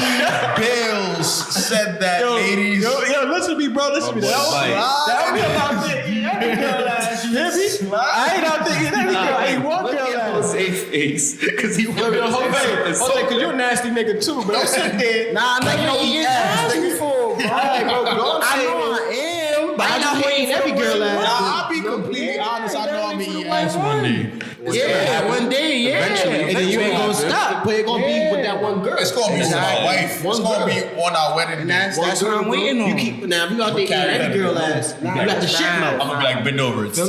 Bales said that, ladies. Yo, listen to me, bro. Listen to me. That was about to eat every girl ass. You hear me? I ain't out there eating every girl. I ate one girl ass. Safe face, because he Hold on, because you're a nasty nigga too, but don't sit there. Nah, like nigga, you don't eat ass before, bro. Alright, bro, don't I say know that. I am, But I not eating every girl ass. Nah, I'll be completely honest. I know I'm gonna eat ass one day. Yeah, one day, yeah. And then you ain't gonna stop, but it gonna be with that one girl. It's gonna be with my wife. It's gonna be on our wedding day. That's what I'm waiting on. You keep now. If you out there eating every girl ass, you got the shit I'm mouth. gonna be like, bend over. It's time.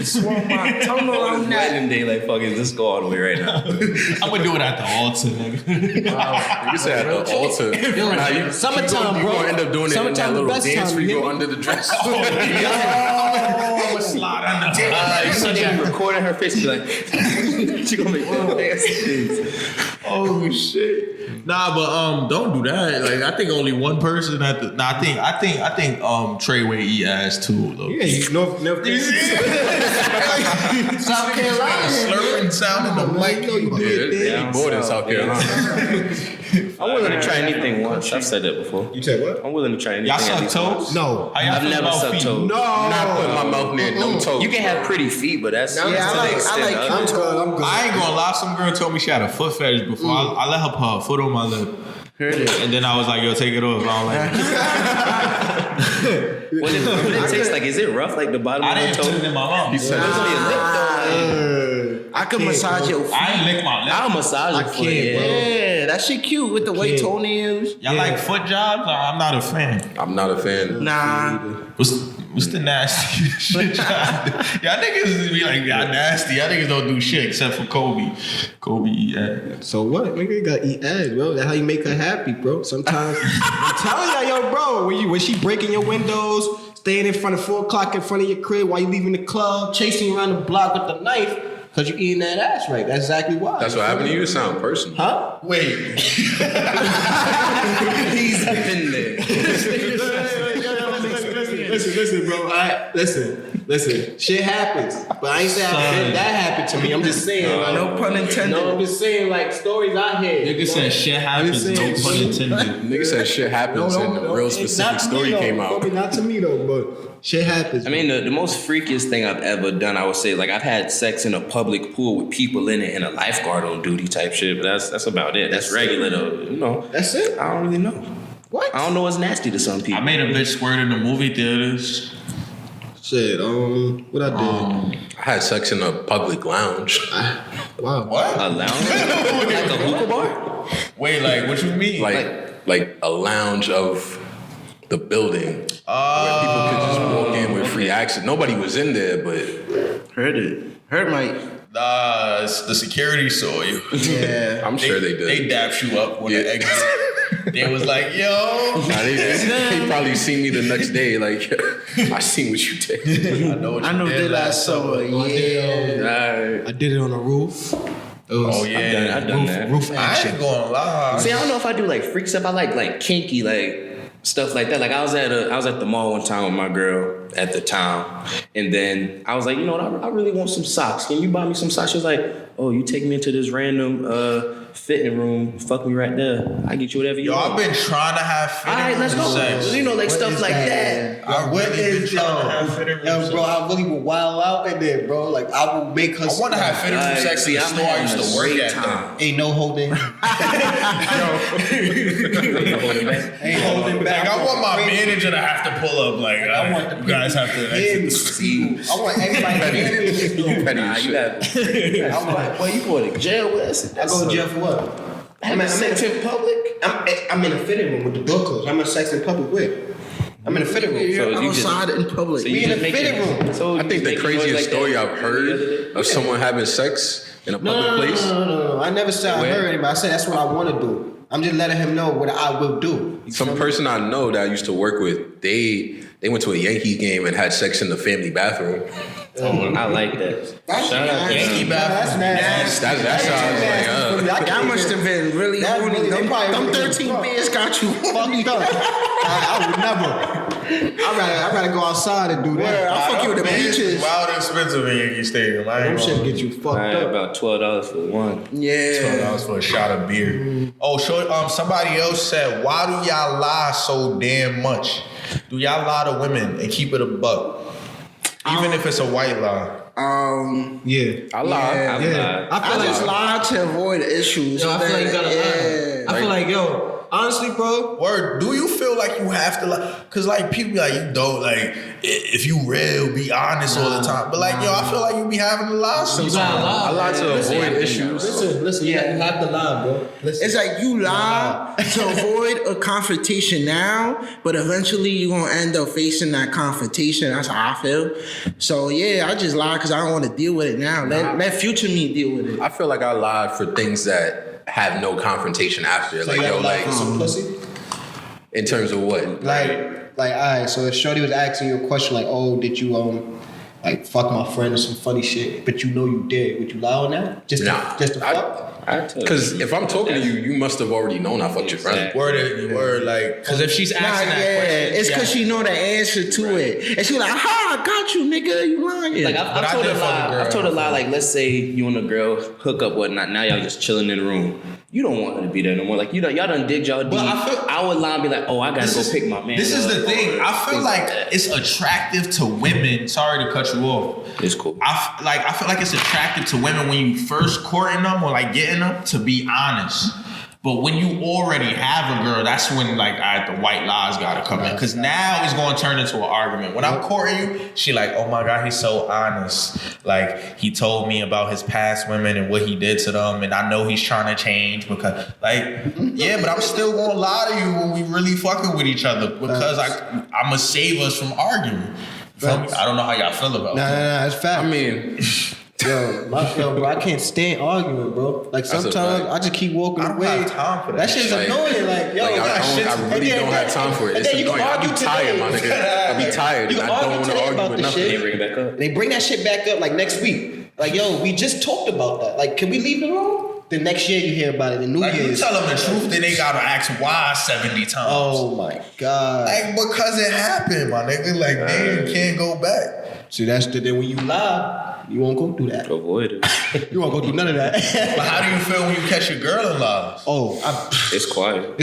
Swung my tongue around that. wedding day, like fucking just go all the way right now. I'm gonna do it at the altar, nigga. You said at the altar. Nah, you Summertime, you bro. gonna end up doing it in Summertime, that the little best dance time, where you you go hear under the dress. I'm gonna slide under the So they be recording her face, be like, she gonna make little dance. Oh shit. Nah, but don't do that. Like, I think only one person at the. Nah, I think Treyway eat ass too though. Yeah, you know, never. South Carolina. Slurping sound in the mic. Yeah, bored in South Carolina. I'm willing to try anything once. I've said that before. You said what? I'm willing to try anything. Y'all at suck least toes? once. No. How y'all I've feel never about sucked feet? toes. Not putting my mouth near no toes. You can have pretty feet, but that's Yeah, to I the like extent of I'm it. good. I'm good. I ain't gonna lie. Some girl told me she had a foot fetish before. I let her put her foot on my lip. And then I was like, yo, take it off. I don't like it. What it tastes like? Is it rough like the bottom I of the didn't toe? put it in my mouth. He said There's only a lip though. I can massage your feet. I ain't lick my lip. I'll massage it for you. can't, bro. Yeah, that shit cute with the white Yeah. toenails. Y'all like foot jobs? I'm not a fan. I'm not a fan. Nah. What's the nasty shit? Y'all niggas be like, y'all nasty. Y'all niggas don't do shit except for Kobe. Kobe eat ass. So what? Nigga, you gotta eat ass, bro. That's how you make her happy, bro. Sometimes I'm telling y'all, yo, bro, when she breaking your windows, staying in front of 4 o'clock in front of your crib while you leaving the club, chasing you around the block with the knife, cause you eating that ass right. That's exactly why. That's what happened to you. It sound personal. Huh? Wait. He's been there. Listen, bro. Listen. Shit happens, but I ain't saying that happened to me. I'm just saying, like, No pun intended. no, I'm just saying, like, stories I hear. Nigga said shit happens, no pun intended. Nigga said shit happens and a real specific story came out. Not to me though, but shit happens. I mean, the most freakiest thing I've ever done, I would say, like I've had sex in a public pool with people in it and a lifeguard on duty type shit, but that's about it. That's regular though, you know. That's it. I don't really know. What? I don't know what's nasty to some people. I made a bitch squirt in the movie theaters. Shit. What I did? I had sex in a public lounge. Wow. What? A lounge? Like a hookah bar? Wait, like, what you mean? Like a lounge of the building where people could just walk in with free access. Nobody was in there, but Heard it. Heard Mike. Nah, the security saw you. Yeah. I'm sure they did. They dapped you up when Yeah. the exit. They was like, yo. Nah, they probably see me the next day. Like, I seen what you did. I know what you I know did did last summer. Yeah. I did it on the roof. It was Oh, yeah. I've done that. roof I action. ain't gonna lie. See, I don't know if I do like freak stuff. I like kinky, like stuff like that. Like I was at the mall one time with my girl at the time, and then I was like, you know what, I really want some socks. Can you buy me some socks? She was like, oh, you take me into this random fitting room, fuck me right there. I get you whatever you want. I've been trying to have fitting All right, let's go. sex. You know, like What stuff is like that? that. What is Yo, bro, I really would wild out in there, bro. Like I will make her. I want to have fitting room sex in the store I used to work at. Though. Ain't no holding. Ain't holding back. Like I want my manager to have to pull up. Like I want the you guys have to exit the scene. I want everybody to hear me in this room. Nah, you got. I'm like, boy, you going to jail with us? I go to jail for what? I'm in public. I'm in a fitting room with the door closed. I'm in sex in public with. I'm in a fitting room. You're you just- outside in public. So We you in a just make fitting room. So I think the craziest story I've the other heard day? of someone having sex in a public place. No. I never said I Where? heard anybody. I said that's what I want to do. I'm just letting him know what I will do. Some person I know that I used to work with, they went to a Yankees game and had sex in the family bathroom. Oh, I like that. That's Shout out to nasty. Yankee That's bathroom. nasty. That's how I was like, That must have been really That horny. really- they Them probably really 13 fucked. beers got you Fucked fucked up. up. I would never. I'd rather go outside and do that. I'll fuck you with the beaches. Wild expensive in Yankee Stadium. I Them ain't shit gonna- get you fucked Alright, up. about $12 for one. Yeah. $12 for a shot of beer. Oh, somebody else said, why do y'all lie so damn much? Do y'all lie to women and keep it a buck? Even if it's a white lie. Yeah. I lied. Yeah. Yeah. I just lied to avoid issues. Yo, I feel like you gotta lie. I feel like, yo, honestly, bro. Word, do you feel like you have to lie? Cause like people be like, you don't like if you real, be honest all the time. But like, yo, I feel like you be having to lie sometimes. I lied to avoid issues. Listen, you have to lie, bro. Listen. It's like you lie to avoid a confrontation now, but eventually you're gonna end up facing that confrontation. That's how I feel. So yeah, I just lie because I don't want to deal with it now. Let future me deal with it. I feel like I lied for things that have no confrontation after. So Like, you yo, gotta lie like, for some pussy? in terms of what? Like, all right. So if Shorty was asking you a question like, "Oh, did you like fuck my friend or some funny shit?" But you know you did. Would you lie on that? Just Nah. to fuck? Because if I'm talking to you, you must have already known I fucked your friend. Exactly. Word, like, Because if she's Nah, asking that yeah, question, it's because she know the answer to it, and she like, "Ha, I got you, nigga. You lying?" Like But I've I told did a fuck a lie. girl. I've told a lie. Like let's say you and a girl hook up, whatnot. Now y'all just chilling in the room. You don't want her to be there no more. Like y'all done dig y'all deep. I would lie and be like, oh, I gotta go pick my man. This is up, the thing. or I feel things like that. it's attractive to women. Sorry to cut you off. It's cool. I feel like it's attractive to women when you first courting them or like getting them to be honest. But when you already have a girl, that's when like the white lies gotta come in. Cause now it's gonna turn into an argument. When I'm courting you, she like, oh my God, he's so honest. Like he told me about his past women and what he did to them, and I know he's trying to change because yeah, but I'm still gonna lie to you when we really fucking with each other because I'ma save us from arguing. Feel me? I don't know how y'all feel about that. Nah, it's fact. I mean, Yo, bro, I can't stand arguing, bro. Like That's a sometimes fact. I just keep walking I don't away. have time for that That shit's shit. annoying. Like, yo, like, that shit's- I really and then- don't have time for it. and It's then you can annoying. I be argue tired, my today. nigga. I be tired. You And can I don't argue want to today argue about with this nothing. shit. They bring it back up. They bring that shit back up like next week. Like, yo, we just talked about that. Like, can we leave it alone? The next year you hear about it. The New Like you Year's. tell them the truth, then they gotta ask why 70 times. Oh my God. Like because it happened, my nigga. Like damn, you can't go back. See, that's the then when you lie, you won't go do that. Avoid it. You won't go do none of that. But how do you feel when you catch your girl in lies? It's quiet.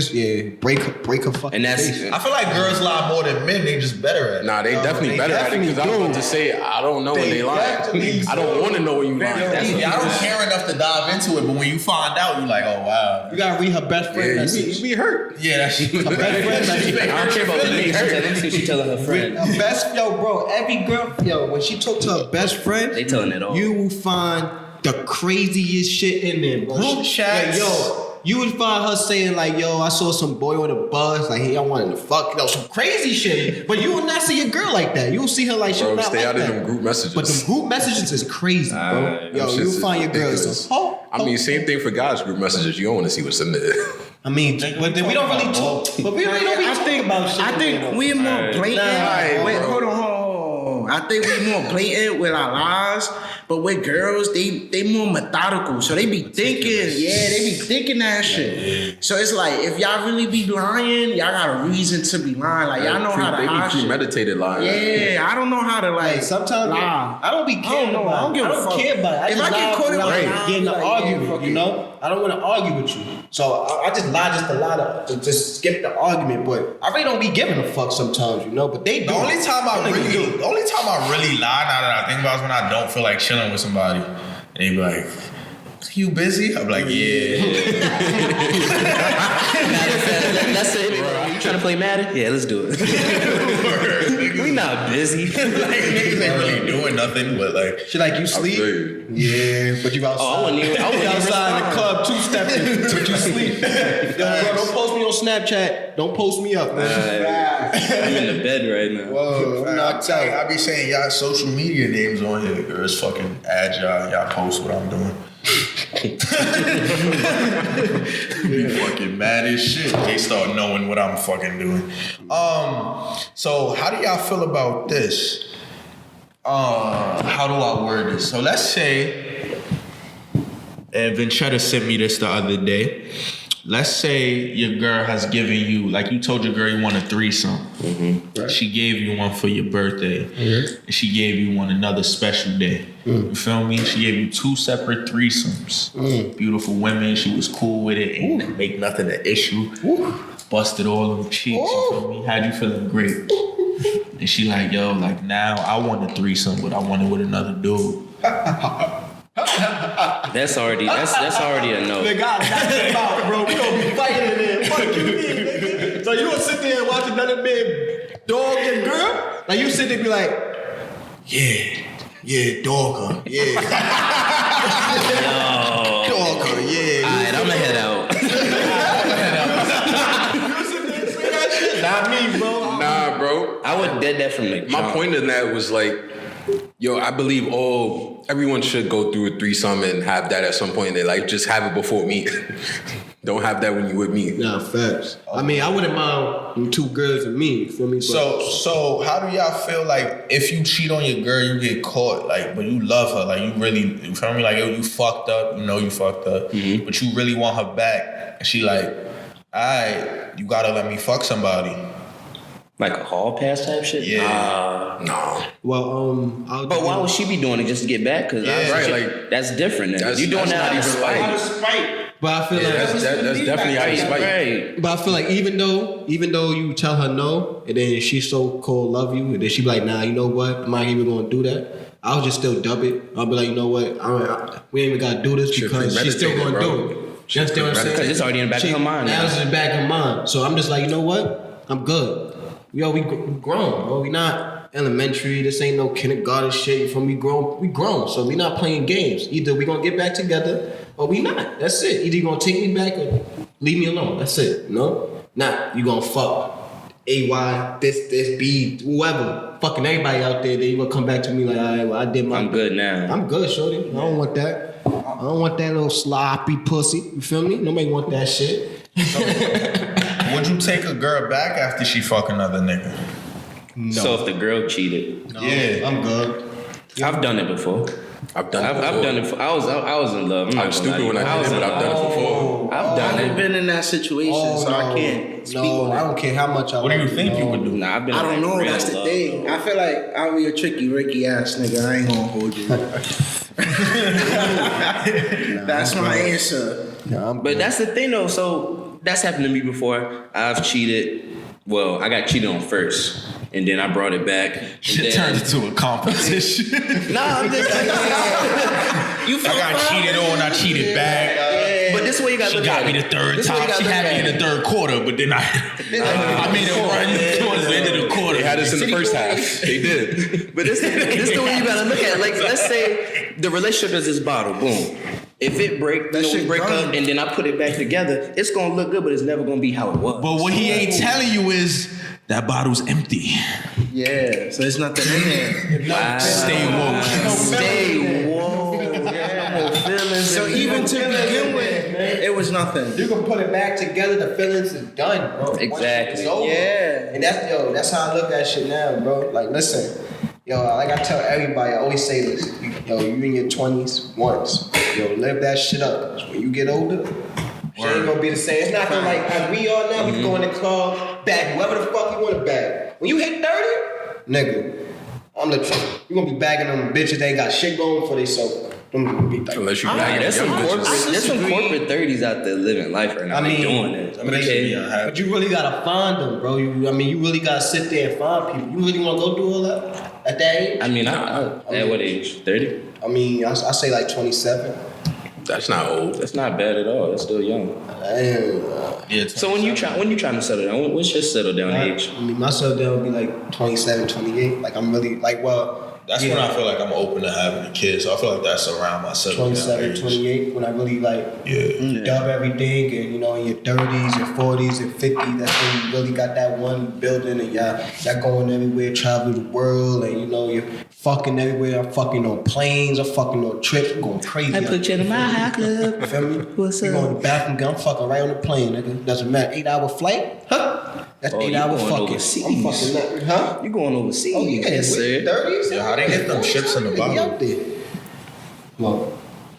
break her fucking And that's face. I feel like girls lie more than men. They just better at it. Nah, they definitely better at it because I was about to say I don't know when they lying. definitely I don't want to know when you lying. I don't care enough to dive into it, but when you find out, you like, oh wow. You gotta read her best friend Yeah, message. you be hurt. Yeah, that's Her best friend message. I don't care about the name. She telling her friend. Her best, yo, bro. Every girl, yo, when she talk to her best friend, They telling it all. you will find the craziest shit in there, bro. Group chats. Like, yo, you would find her saying like, yo, I saw some boy on the bus, like, hey, I wanted to fuck, you know, some crazy shit. But you will not see a girl like that. You will see her like, she'll Bro, not stay like out that. of them group messages. But the group messages is crazy, bro. Alright, Yo, them you'll shits find your is girls. ridiculous. Oh, I mean, same thing for guys group messages. You don't want to see what's in there. I mean, but then we don't really talk. But we don't really talk about shit. I think we're more blatant. Nah, Wait, bro. hold on. more. I think we more blatant with our lies, but with girls, they more methodical. So they be thinking that shit. So it's like, if y'all really be lying, y'all got a reason to be lying. Like, y'all know how to hide shit. Premeditated lying. Yeah, I don't know how to like. Sometimes lie. I don't be caring about it. I don't give a fuck. Care about it. I If just I get lie caught without in getting an like, argument, you know? I don't want to argue with you. So I just lie just to lie to just skip the argument. But I really don't be giving a fuck sometimes, you know? But they do. The only time I really lie now that I think about is when I don't feel like chilling with somebody. And they be like, you busy? I'm like, yeah. That's it. You trying to play Madden? Yeah, let's do it. We not busy. Like, niggas ain't really doing nothing, but like, She like, you sleep? Yeah, but you outside. Oh, I wouldn't even outside in the respond. club, two-stepping, but you sleep. Yo, bro, don't post me on Snapchat. Don't post me up, man. I'm in the bed right now. Whoa, I'm knocked out. I be saying y'all social media names on here, girl. It's fucking agile. Y'all post what I'm doing. Be fucking mad as shit. They start knowing what I'm fucking doing. So how do y'all feel about this? How do I word this? So let's say, and Vinchetta sent me this the other day. Let's say your girl has given you, like you told your girl you want a threesome. Mm-hmm. Right. She gave you one for your birthday. Mm-hmm. And she gave you one another special day. You feel me? She gave you 2 separate threesomes. Beautiful women. She was cool with it. Ain't make nothing an issue. Busted all of the cheeks. You feel me? Had you feeling great. And she like, yo, like now I want a threesome, but I want it with another dude. That's already a no. Nigga, I about, bro. We gonna be fighting in there. Fuck you, nigga. So you gonna sit there and watch another man dog your girl? Like you sit there and be like, yeah, dog her, yeah. Dog her, yeah. Alright, I'ma head out. You sit there and say that shit? Not me, bro. Nah, bro. I would dead that from the My jump. point in that was like, yo, I believe everyone should go through a threesome and have that at some point in their life. Just have it before me. Don't have that when you with me. Nah, facts. I mean, I wouldn't mind 2 girls and me. You feel me? But So how do y'all feel like if you cheat on your girl, you get caught, like, but you love her, like you really, you feel me? Like, yo, you fucked up, you know you fucked up, but you really want her back, and she like, alright, you gotta let me fuck somebody. Like a hall pass type shit? Yeah. No. well, But why would she be doing it just to get back? Because right, like, that's different. You doing that out of spite. But I feel like that's definitely out of spite. Right. But I feel like even though you tell her no, and then she so cold love you, and then she be like, nah, you know what? I'm not even gonna do that. I'll just still dub it. I'll be like, you know what? We ain't even gotta do this because she's still gonna do it. You understand what I'm saying? Because it's already in the back of her mind. Now it's in the back of her mind. So I'm just like, you know what? I'm good. Yo, we grown, bro. We not elementary. This ain't no kindergarten shit. You feel me? We grown. So we not playing games. Either we gonna get back together or we not. That's it. Either you gonna take me back or leave me alone. That's it. You know? Not you gonna fuck AY, this B, whoever. Fucking everybody out there. Then you gonna come back to me like, all right, well, I did my. I'm good now. I'm good, shorty. I don't want that. I don't want that little sloppy pussy. You feel me? Nobody want that shit. Would you take a girl back after she fuck another nigga? No. So if the girl cheated, No, Yeah. I'm good. I've done it before. I've done it. I was in love. I'm stupid when I did it, but I've done it before. I've done I've it. been in that situation, so I can't speak on I it. don't care how much I. What do you think you would do? Nah, I've been. I don't in know. real That's the love, thing. though. I feel like I'll be a tricky Ricky ass nigga. I ain't gonna hold you. That's my answer. But that's the thing though. So that's happened to me before. I've cheated. Well, I got cheated on first, and then I brought it back. Shit turned into a competition. Nah, I'm just. You I got cheated on, I cheated back. But this way you gotta She look got at me it. the third This way time. you gotta She look had at me in the third quarter, but then I made a run towards the end of the quarter. They had us in the first half. They did. But this the way you gotta look at it. Like, let's say the relationship is this bottle. Boom. If it break up and then I put it back together, it's gonna look good, but it's never gonna be how it was. But what he ain't telling you is that bottle's empty. Yeah, so there's nothing in there. Wow. Stay woke. Stay woke. Yeah. Feelings. So even to begin with, it was nothing. You can put it back together. The feelings is done, bro. Exactly. It's over. Yeah. And that's how I look at shit now, bro. Like, listen, Yo, like I tell everybody, I always say this. Yo, you in your 20s once. Yo, live that shit up. When you get older, shit ain't gonna be the same. It's not gonna like we are now. We can go in the club, bag whoever the fuck you want to bag. When you hit 30, nigga, I'm the truth. You gonna be bagging them bitches that ain't got shit going for themselves. Unless you bagging There's some young bitches. there's some corporate 30s out there living life right now. I mean, doing it. but you really gotta find them, bro. You really gotta sit there and find people. You really wanna go do all that at that age? I mean, at what age? 30? I mean, I say like 27. That's not old. That's not bad at all. That's still young. Yeah. So when you trying to settle down, what's your settle down age? I mean, my settle down would be like 27, 28. Like I'm really like That's when I feel like I'm open to having a kid. So I feel like that's around my 27, 28, when I really like dub everything, and you know, in your 30s, your 40s, and 50s, that's when you really got that one building, and y'all going everywhere, travel the world, and you know, you're fucking everywhere. I'm fucking on planes, I'm fucking on trips, I'm going crazy. I put you in my high club. You feel me? What's You up? go in the bathroom, I'm fucking right on the plane, nigga. Doesn't matter. 8-hour flight? Huh? That's 8 hours going fucking. overseas. I'm fucking that. Huh? You going overseas? Oh yeah, yes, sir. 30s. Yeah, how they get them ships in the bottle? Out there. Well,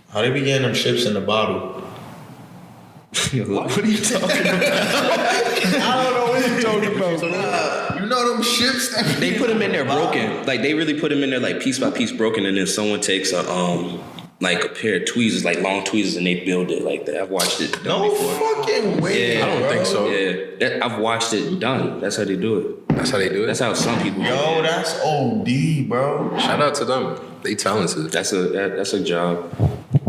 How they be getting them ships in the bottle? What are you talking about? I don't know what you're talking about. You know them ships that They put them in there broken. Like they really put them in there like piece by piece broken, and then someone takes a like a pair of tweezers, like long tweezers, and they build it like that. I've watched it done No before. fucking way. Yeah, I don't think so. Yeah, I've watched it done. That's how they do it. That's how they do it. That's how some people. do Yo, it. that's OD, bro. Shout out to them. They talented. That's a job.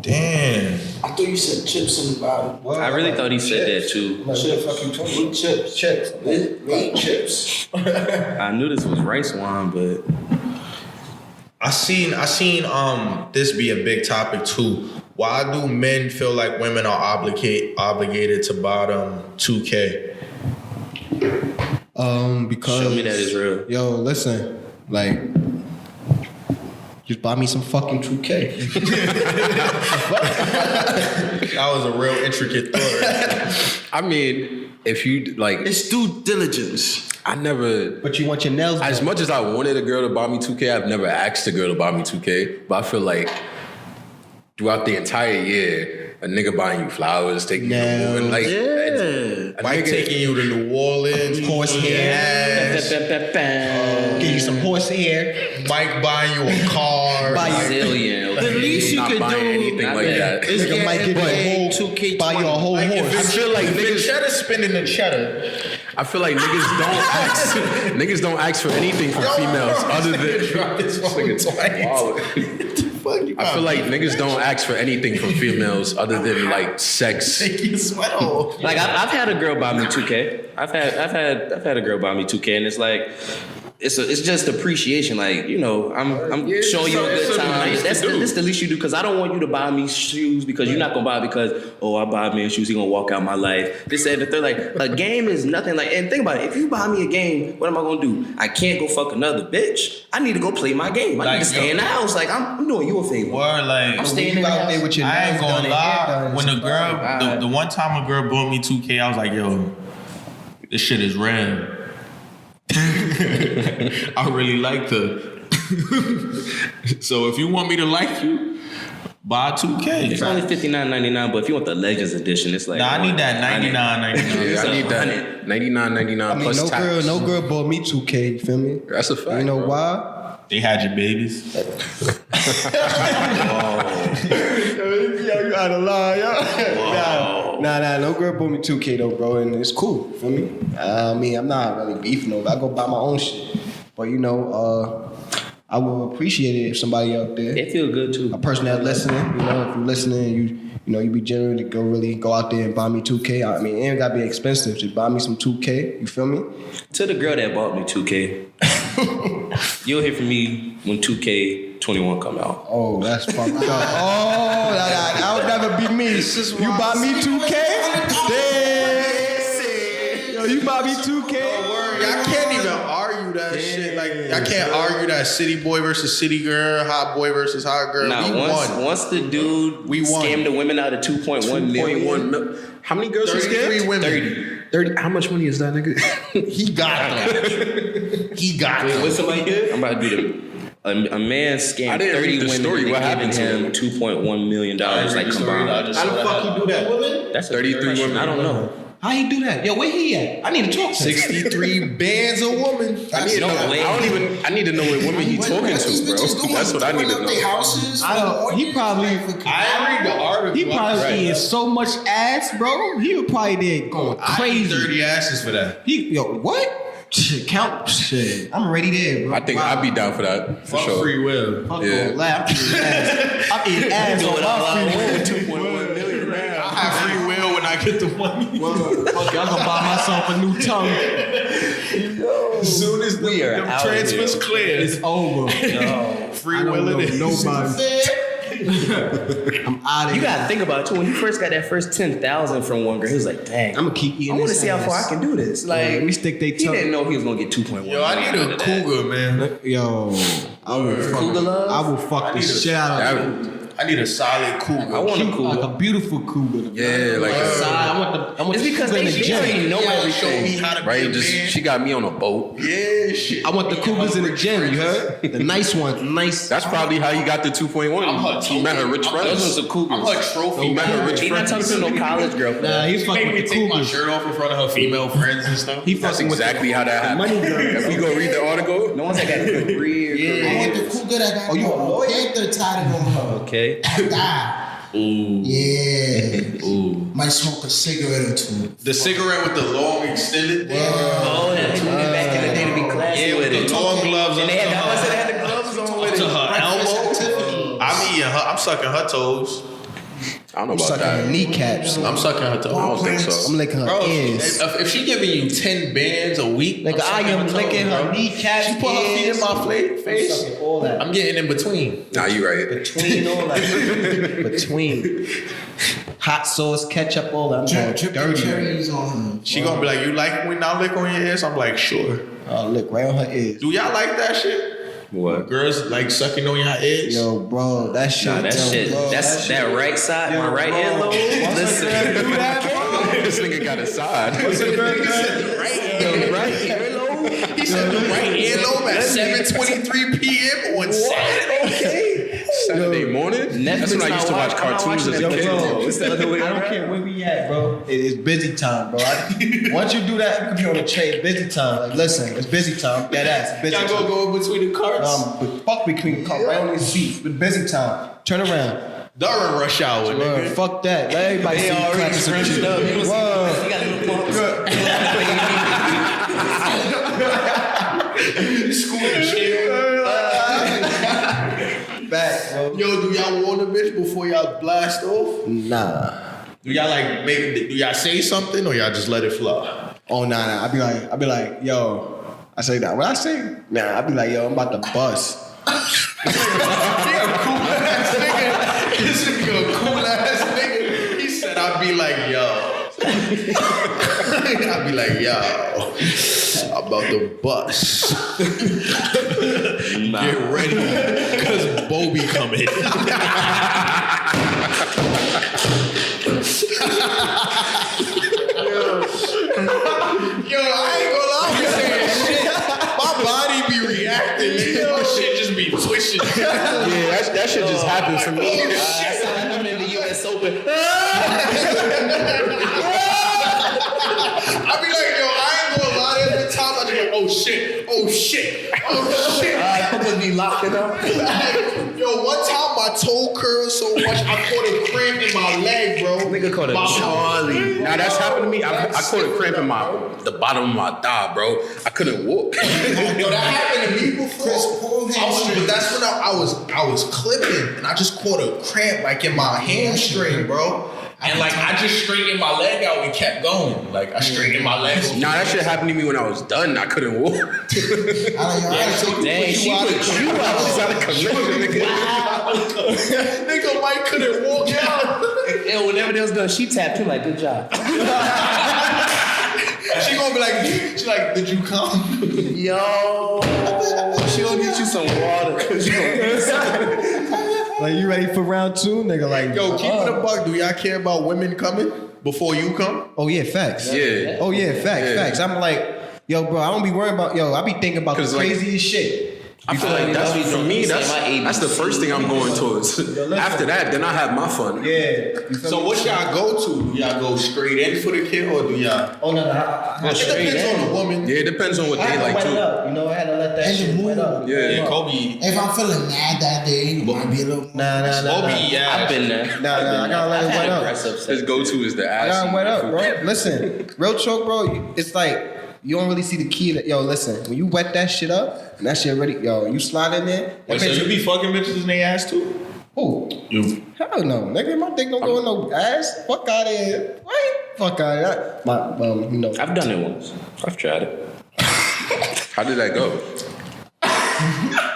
Damn. I thought you said chips in the bottom. Well, I really thought he said that too. Like, chips. Fuck you talking about? Chips. Chips. Like chips. I knew this was rice wine, but I seen this be a big topic too. Why do men feel like women are obligated to buy them 2K? Because show me that is real. Yo, listen, like, just buy me some fucking 2K. That was a real intricate thought. I mean, if you like, It's due diligence. I never. But you want your nails As done. much as I wanted a girl to buy me 2K, I've never asked a girl to buy me 2K. But I feel like throughout the entire year, a nigga buying you flowers, taking you to war, and like, a Mike nigga- taking you to New Orleans, Horse hair. Give you some horse hair. Mike buying you a car. Buy you Zillion. The least you not could buying do anything Not like bad. that. is Nigga get might give you a whole 2K20. buy you a whole Like, horse. I feel like if niggas- the cheddar spinning the cheddar. I feel like niggas don't ask for anything from females other than. Drop this phone twice. I feel like niggas don't ask for anything from females other than like sex. Take your sweat off. Like I've had a girl buy me 2K. I've had a girl buy me 2K, and it's like it's just appreciation. Like, you know, I'm Yeah, showing you a it's good something time. nice to That's do. the least you do, because I don't want you to buy me shoes because you're not gonna buy it because I buy me shoes, he gonna walk out my life. This and the third. Like, a game is nothing. Like, and think about it. If you buy me a game, what am I gonna do? I can't go fuck another bitch. I need to go play my game. I need to stay in the house. Like, I'm doing you a favor. Word, like, I'm staying you in the out house. there with your I ain't nails done gonna and hair done lie. and When the stuff. girl, the one time a girl bought me 2K, I was like, yo, this shit is real. I really liked her. So if you want me to like you, buy 2K. It's only $59.99, but if you want the Legends edition, it's like Nah, I need that $99.99. Yeah, I need that $99.99 I mean, plus tax. no girl bought me 2K. You feel me? That's a fact. You know bro. why? They had your babies. You gotta lie, yo. Nah, no girl bought me 2K though, bro, and it's cool. Feel me? I mean, I'm not really beefing over. I go buy my own shit, but you know, I will appreciate it if somebody out there, It feel good too. a person that's listening, you know, if you're listening, you be genuine to go out there and buy me 2K. I mean, it ain't gotta be expensive. Just buy me some 2K. You feel me? To the girl that bought me 2K, you'll hear from me when 2K21 come out. Oh, that's fucked up. Oh, that would never be me. You buy me 2K? Damn. Yo, you buy me 2K? Y'all can't even argue that shit. Like, I can't argue that city boy versus city girl, hot boy versus hot girl. Now, We won. once the dude We won. scammed the women out of 2.1 million. 2.1 mil. How many girls was 33 scared? women. 30. How much money is that, nigga? He got that. He got Wait, that. what somebody did? I'm about to do A man I scammed didn't 30 read the women story. and What giving happened to him him? $2.1 million like combined. How the fuck you do that? That's a 33 good question. women. I don't know. How he do that? Yo, where he at? I need to talk to him. 63 bands of women. I need to know. I need to know what women he talking to, bro. That's what I need to know. Houses I don't. He probably. I read the article. He probably Right. eating so much ass, bro. He would probably there going I need crazy. 30 asses for that. Yo, what? Shit, count shit. I'm ready there, bro. I think I'd be down for that for Fuck sure. free will. Fuck Yeah. all that. I'm eating ass. I'm eating ass on my free will. 2.1 million, man. I have free will when I get the money. Fuck it, I'm gonna buy myself a new tongue. As soon as the out transfer's here. clear, It's over. free will it is. Nobody. I'm out of You here. gotta think about it too. When he first got that first 10,000 from one girl, he was like, "Dang, I'm gonna keep eating. I want to this see how far ass. I can do this." Like, Let me stick they he tongue. didn't know he was gonna get 2.1. Yo, I need a cougar, man. Yo, I will fuck. Cougar love? I will fuck the need a- shit out of you. I need a solid cougar. I want a Like cougar. a beautiful cougar. Yeah, like a- Side. I want It's the because cougar in they the she gym. already know Show me everything. how to be Right? a Just man. she got me on a boat. Yeah, shit. I want the cougars in the gym. You heard? The nice ones. Nice. That's probably how he got the 2.1. I'm her He met her rich trophy. friends. Those are cougars. I'm her trophy. He met her man. rich He not friends. talking to no college girl. Nah, he's She fucking made me with the take my cougars. shirt off in front of her female friends and stuff. He That's fucking with exactly how that happened. money girl. If we go read the article, No one's that got a career. I want the cougar that got you a lawyer? Panther tatted on her. Okay. Die. Ooh. Yeah. Ooh. Might smoke a cigarette or two. The cigarette with the long extended thing. Oh, yeah. Back in the day to be classy Yeah, with with it. the long gloves And up they had, to I said they her, had the gloves on with to it. her elbow. I'm eating her. I'm sucking her toes. I don't know I'm about sucking her that. kneecaps. I'm sucking her toes. I don't think so. I'm licking her Bro, ears. if she giving you 10 bands a week, Nigga, I am licking her kneecaps. She put her feet in my face. Sucking all that. I'm getting in between. Nah, you right. Between all that. Between. Hot sauce, ketchup, all that. I'm going Dripping dirty. cherries on her. She gonna be like, you like when I lick on your ass? I'm like, sure. Oh, look, right on her ears. Do y'all like that shit? What? Girls like sucking on your ears? Yo, bro, that shit. Nah, that yo, shit. bro, That's that right side, Yo, my right bro. earlobe. Listen. Do that, bro. This nigga got a side. The right earlobe. He said the right earlobe at 7:23 p.m. on Saturday. Saturday morning? That's when I used to watch cartoons as a I'm not kid. watching that. Bro, It's the other way I don't around. care where we at, bro. It's busy time, bro. Once you do that, you can be on the train. Busy time. Like, listen, it's busy time. That ass. It's busy Y'all time. gonna go in between the carts? But fuck between the car, right on his seat. It's busy time. Turn around. During rush hour, Word, nigga. fuck that. Let everybody see you clapping some scrunched shit. up. You don't see- Word. You got little bumps. Back, bro. Yo, do y'all want a bitch before y'all blast off? Nah. Do y'all like make? Do y'all say something or y'all just let it fly? Oh nah. I be like, yo. I say that. What I say? Nah. I be like, yo, I'm about to bust. Yeah, cool ass nigga. This nigga a cool ass nigga. He said I'd be like, yo. I'd be like, yo. I'm about to bust. Get ready, cause Bobby coming. Yo, I ain't gonna lie, I be saying shit. My body be reacting, nigga. My shit just be twitching. Yeah, that shit just happens for me. I'm in the U.S. Open. I be like, yo, I ain't gonna lie. Every time I just like, oh shit, oh shit, oh shit. People be locking up. Yo, one time my toe curled so much I caught a cramp in my leg, bro. Nigga called it My- Charlie. Now that's happened to me. I caught a cramp in the bottom of my thigh, bro. I couldn't walk. Yo, that happened to me before. Chris Paul But that's when I was clipping and I just caught a cramp like in my hamstring, bro. And like I just straightened my leg out and kept going. Like I straightened my leg. Nah, that shit happened to me when I was done. I couldn't walk. Dang, she put you I out. was out of commission, nigga. Nigga Mike couldn't walk out. And whenever they was done, she tapped him like, good job. She gonna be like, she's like, did you come? Yo. She gonna get you some water. Cause you gonna get Like, you ready for round two, nigga? Like, Yo, keep it a buck. Do y'all care about women coming before you come? Oh yeah, facts. Yeah. Oh yeah, facts, Yeah. facts. I'm like, yo, bro, I don't be worrying about. Yo, I be thinking about the 'Cause, like- craziest shit. I feel like that's for me. That's the first thing I'm going towards. After that, then I have my fun. Yeah. So what y'all go to? Do y'all go straight in for the kid, or do y'all? Oh no, It depends on the woman. Yeah, it depends on what they like too. You know, I had to let that And the shit wet mood. up. Yeah. Kobe. If I'm feeling mad that day, it might be a little. Nah. Kobe, yeah. I've been there. Nah, I gotta let it wet up. His go-to is the ass. I gotta wet up, bro. Listen, real talk, bro. It's like you don't really see the key. Yo, listen, when you wet that shit up and that shit ready, yo, you slide in there. Wait, so you be fucking bitches in their ass too? Who? You. Hell no, nigga. My dick don't go in no ass. Fuck out of here. What? Fuck out of here. My, you know. I've done it once. I've tried it. How did that go?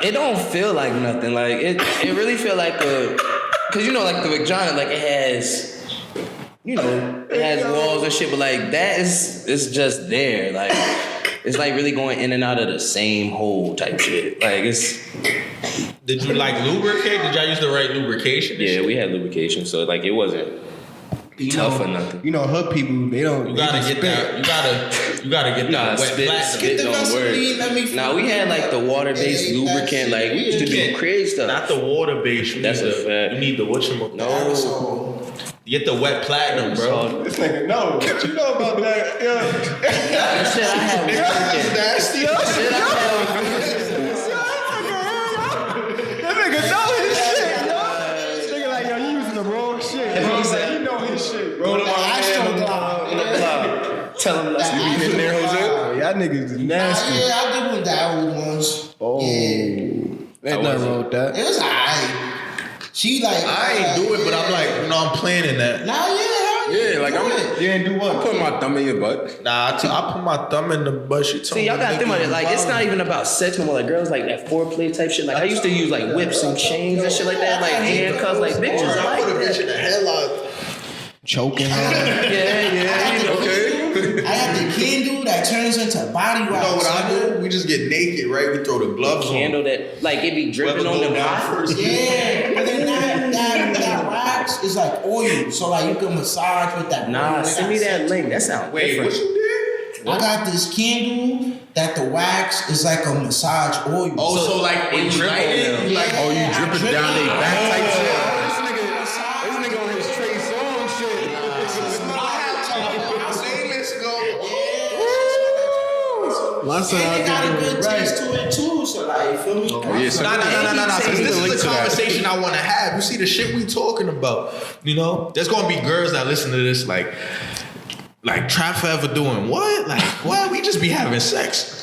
It don't feel like nothing. Like it really feel like cause you know, like the vagina, like it has, you know, it has walls and shit, but like that it's just there. Like it's like really going in and out of the same hole type shit. Like it's. Did you like lubricate? Did y'all use the right lubrication? Yeah, we had lubrication, so like it wasn't tough or nothing. You know, hood people, they don't. You gotta get that. You gotta get that wet spit platinum. don't Vaseline, let me work. Nah, we had like the water-based lubricant. Like we used to do crazy stuff. Not the water base. That's a fact. You need the whatchamacallit. No. Get the wet platinum, bro. This nigga, no. What you know about that? Yeah. That shit I had lubricant. Nasty. Shit I had. That nigga know his shit, yo. This nigga like, yo, you using the wrong shit. Bro. He know his shit, bro. Tell him let's You be in there, Jose? Y'all niggas is nasty. Yeah, I did with that one once. Oh. Yeah. Ain't nothing wrong with that. It was alright. She like. I ain't do it, but I'm like, I'm planning that. Nah, yeah, Yeah, like I'm. You ain't do I'm what? putting my thumb in your butt. Nah, I put my thumb in the butt. She told See, y'all gotta think about it. Like, it's not even about sex no more. Like, girls like that foreplay type shit. Like, I used to use like whips and chains and shit like that. Like handcuffs. Like bitches like that. in the headlock. Choking her. Yeah, you know. Okay. I had the candle that turns into body wax. You know what I do? We just get naked, right? We throw the gloves on. Candle that like it be dripping Whoever on go them down hot. first. Yeah, but then that wax is like oil, so like you can massage with that. Nah, oil. send me that link. That sounds Wait, different. what you did? I got this candle that the wax is like a massage oil. Oh, so like when you light it, you like, Oh, you dripping down their back type shit. This nigga on his Trey Songz shit. My son And out it got a there good doing taste right. to it too, so like, you feel me? Oh, yeah, so Nah. send me This the link is to the that. conversation I want to have. You see the shit we talking about. You know, there's gonna be girls that listen to this like Trap Forever doing what? Like what? We just be having sex.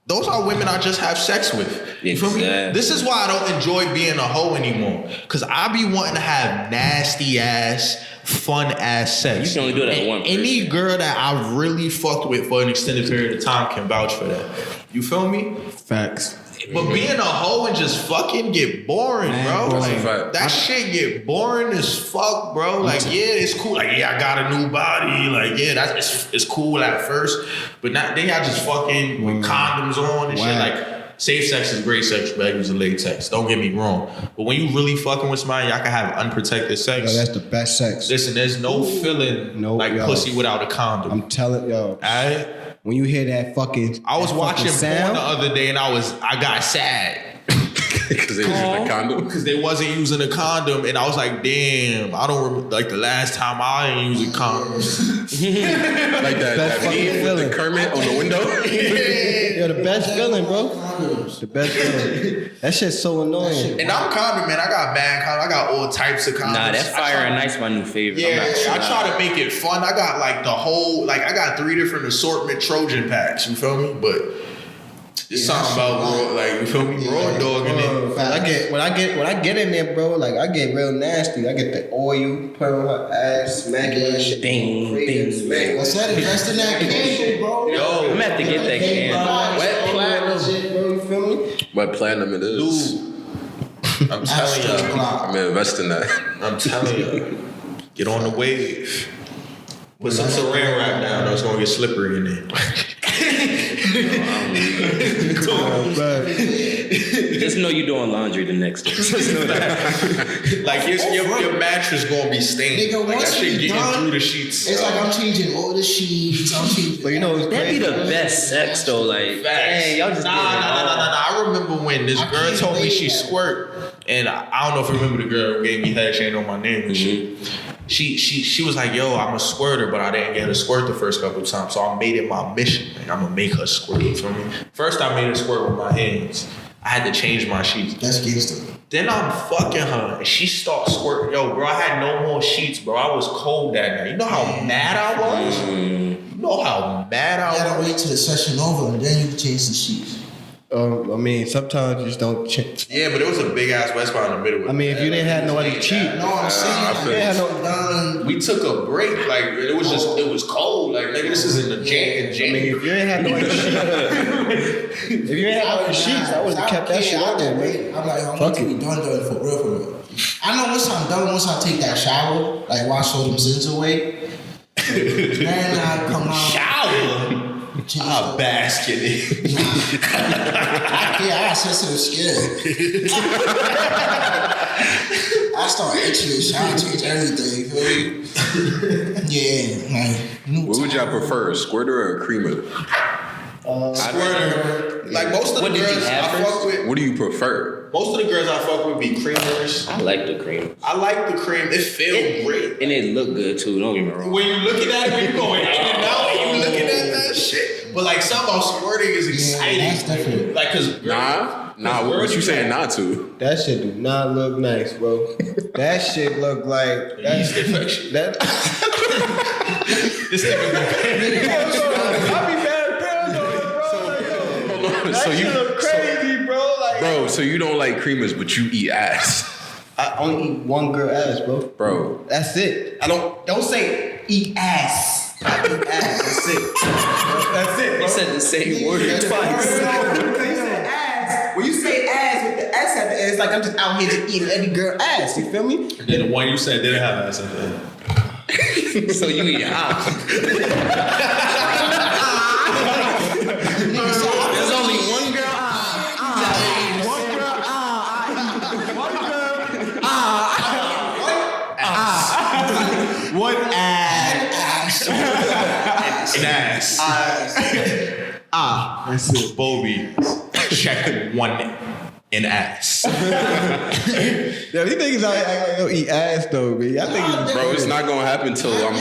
Those are women I just have sex with. You feel me? Exactly. This is why I don't enjoy being a hoe anymore. Cause I be wanting to have nasty ass, fun ass sex. You can only do that with one person. Any girl that I really fucked with for an extended period of time can vouch for that. You feel me? Facts. But being a hoe and just fucking get boring, bro. boring. Like, That's a fact. that shit get boring as fuck, bro. Like, yeah, it's cool. Like, yeah, I got a new body. Like, yeah, it's cool at first. But not then y'all just fucking with condoms on and shit. Like, safe sex is great sex, but using latex. Don't get me wrong. But when you really fucking with somebody, y'all can have unprotected sex. Yo, that's the best sex. Listen, there's no feeling like yo. pussy without a condom. I'm telling yo. Alright? When you hear that fucking, I was that watching fucking porn sound, the other day and I got sad. Because they was using a condom. Because they wasn't using a condom, and I was like, "Damn, I don't remember like the last time I ain't used a condom." Like that fucking meme with feeling. the Kermit on the window. yo, the best feeling, bro. The best feeling. That shit's so annoying. And I'm condom man. I got bad condom. I got all types of condoms. Nah, that Fire and Ice my new favorite. Yeah, I'm not I try to make it fun. I got like the whole I got 3 different assortment Trojan packs. You feel me? But it's something about raw, like you feel me, raw dog in it. When I get in there, bro, like I get real nasty. I get the oil, put on her ass, smack that shit. Ding, ding. Smack. I said invest in that candle, bro. Yo, I'm gonna have to get that can. wet platinum. Shit, bro, you feel me? But platinum it is. Dude, I'm telling you, I'm investing that. I'm telling you, get on the wave. Put some saran wrap down, or it's gonna get slippery in there. Just know you're doing laundry the next day. Just know that. Like your mattress gonna be stained. Nigga, Like once that shit we getting done, through the sheets. It's like I'm changing all the sheets. I'm changing. But you know, it's That'd be crazy. the best sex though. Like, dang, y'all just Nah. I remember when this girl can't told me believe she that. squirt, and I don't know if you remember the girl who gave me head. She ain't know my name and shit. She was like, yo, I'm a squirter, but I didn't get her to squirt the first couple of times, so I made it my mission. Like, I'm gonna make her squirt. You feel me? First, I made her squirt with my hands. I had to change my sheets. That's gangster. Then I'm fucking her, and she starts squirting. Yo, bro, I had no more sheets, bro. I was cold that night. You know how mad I was? You know how mad You I gotta was? wait till the session over and then you can change the sheets. I mean, sometimes you just don't change. Yeah, but it was a big ass West Spot in the middle. I mean, if you didn't have nobody cheat, No, I'm saying feel yeah, you. done. We took a break. Like it was cold. Like nigga, this is in the Jan. I mean, if you ain't had nobody cheat, if you ain't had nobody sheets, I would have kept that shit on there, man. I'm like, I'm Fuck going to be done for real. I know once I'm done, once I take that shower, like wash all them sins away, then I come out. Shower. change I the- bask in it. I got sensitive skin. I start itching and shower, change everything. Feel me? Yeah, like. What would y'all prefer, a squirter or a creamer? Squirter. Like most of the What did you girls I have fuck first? with. What do you prefer? Most of the girls I fuck with be creamers. I like the cream. I like the cream. It feels great. And it look good too, don't get me wrong. When you looking at it, when you going in and out, and you looking at that shit. But like something about squirting is exciting. that's different. Like cause Nah, what you saying not to? That shit do not look nice, bro. That shit look like yeast infection. that. This nigga I be bad paranoid, bro. Like, yo, that So shit you, look crazy, bro. Like, bro, so you don't like creamers, but you eat ass, I only eat one girl ass, bro. bro. That's it. I don't say eat ass. I eat ass. That's it. That's it. You said the same word twice. When you say ass with the S at the end, it's like I'm just out here just eating every girl ass. You feel me? And then the one you said didn't have ass in it. So you eat ah. There's only one girl What ass? An ass. That's it. Bobby. Check one in ass. Yeah, these niggas out here act like they'll eat ass though, man. I think it's Bro, it's not gonna happen till I'm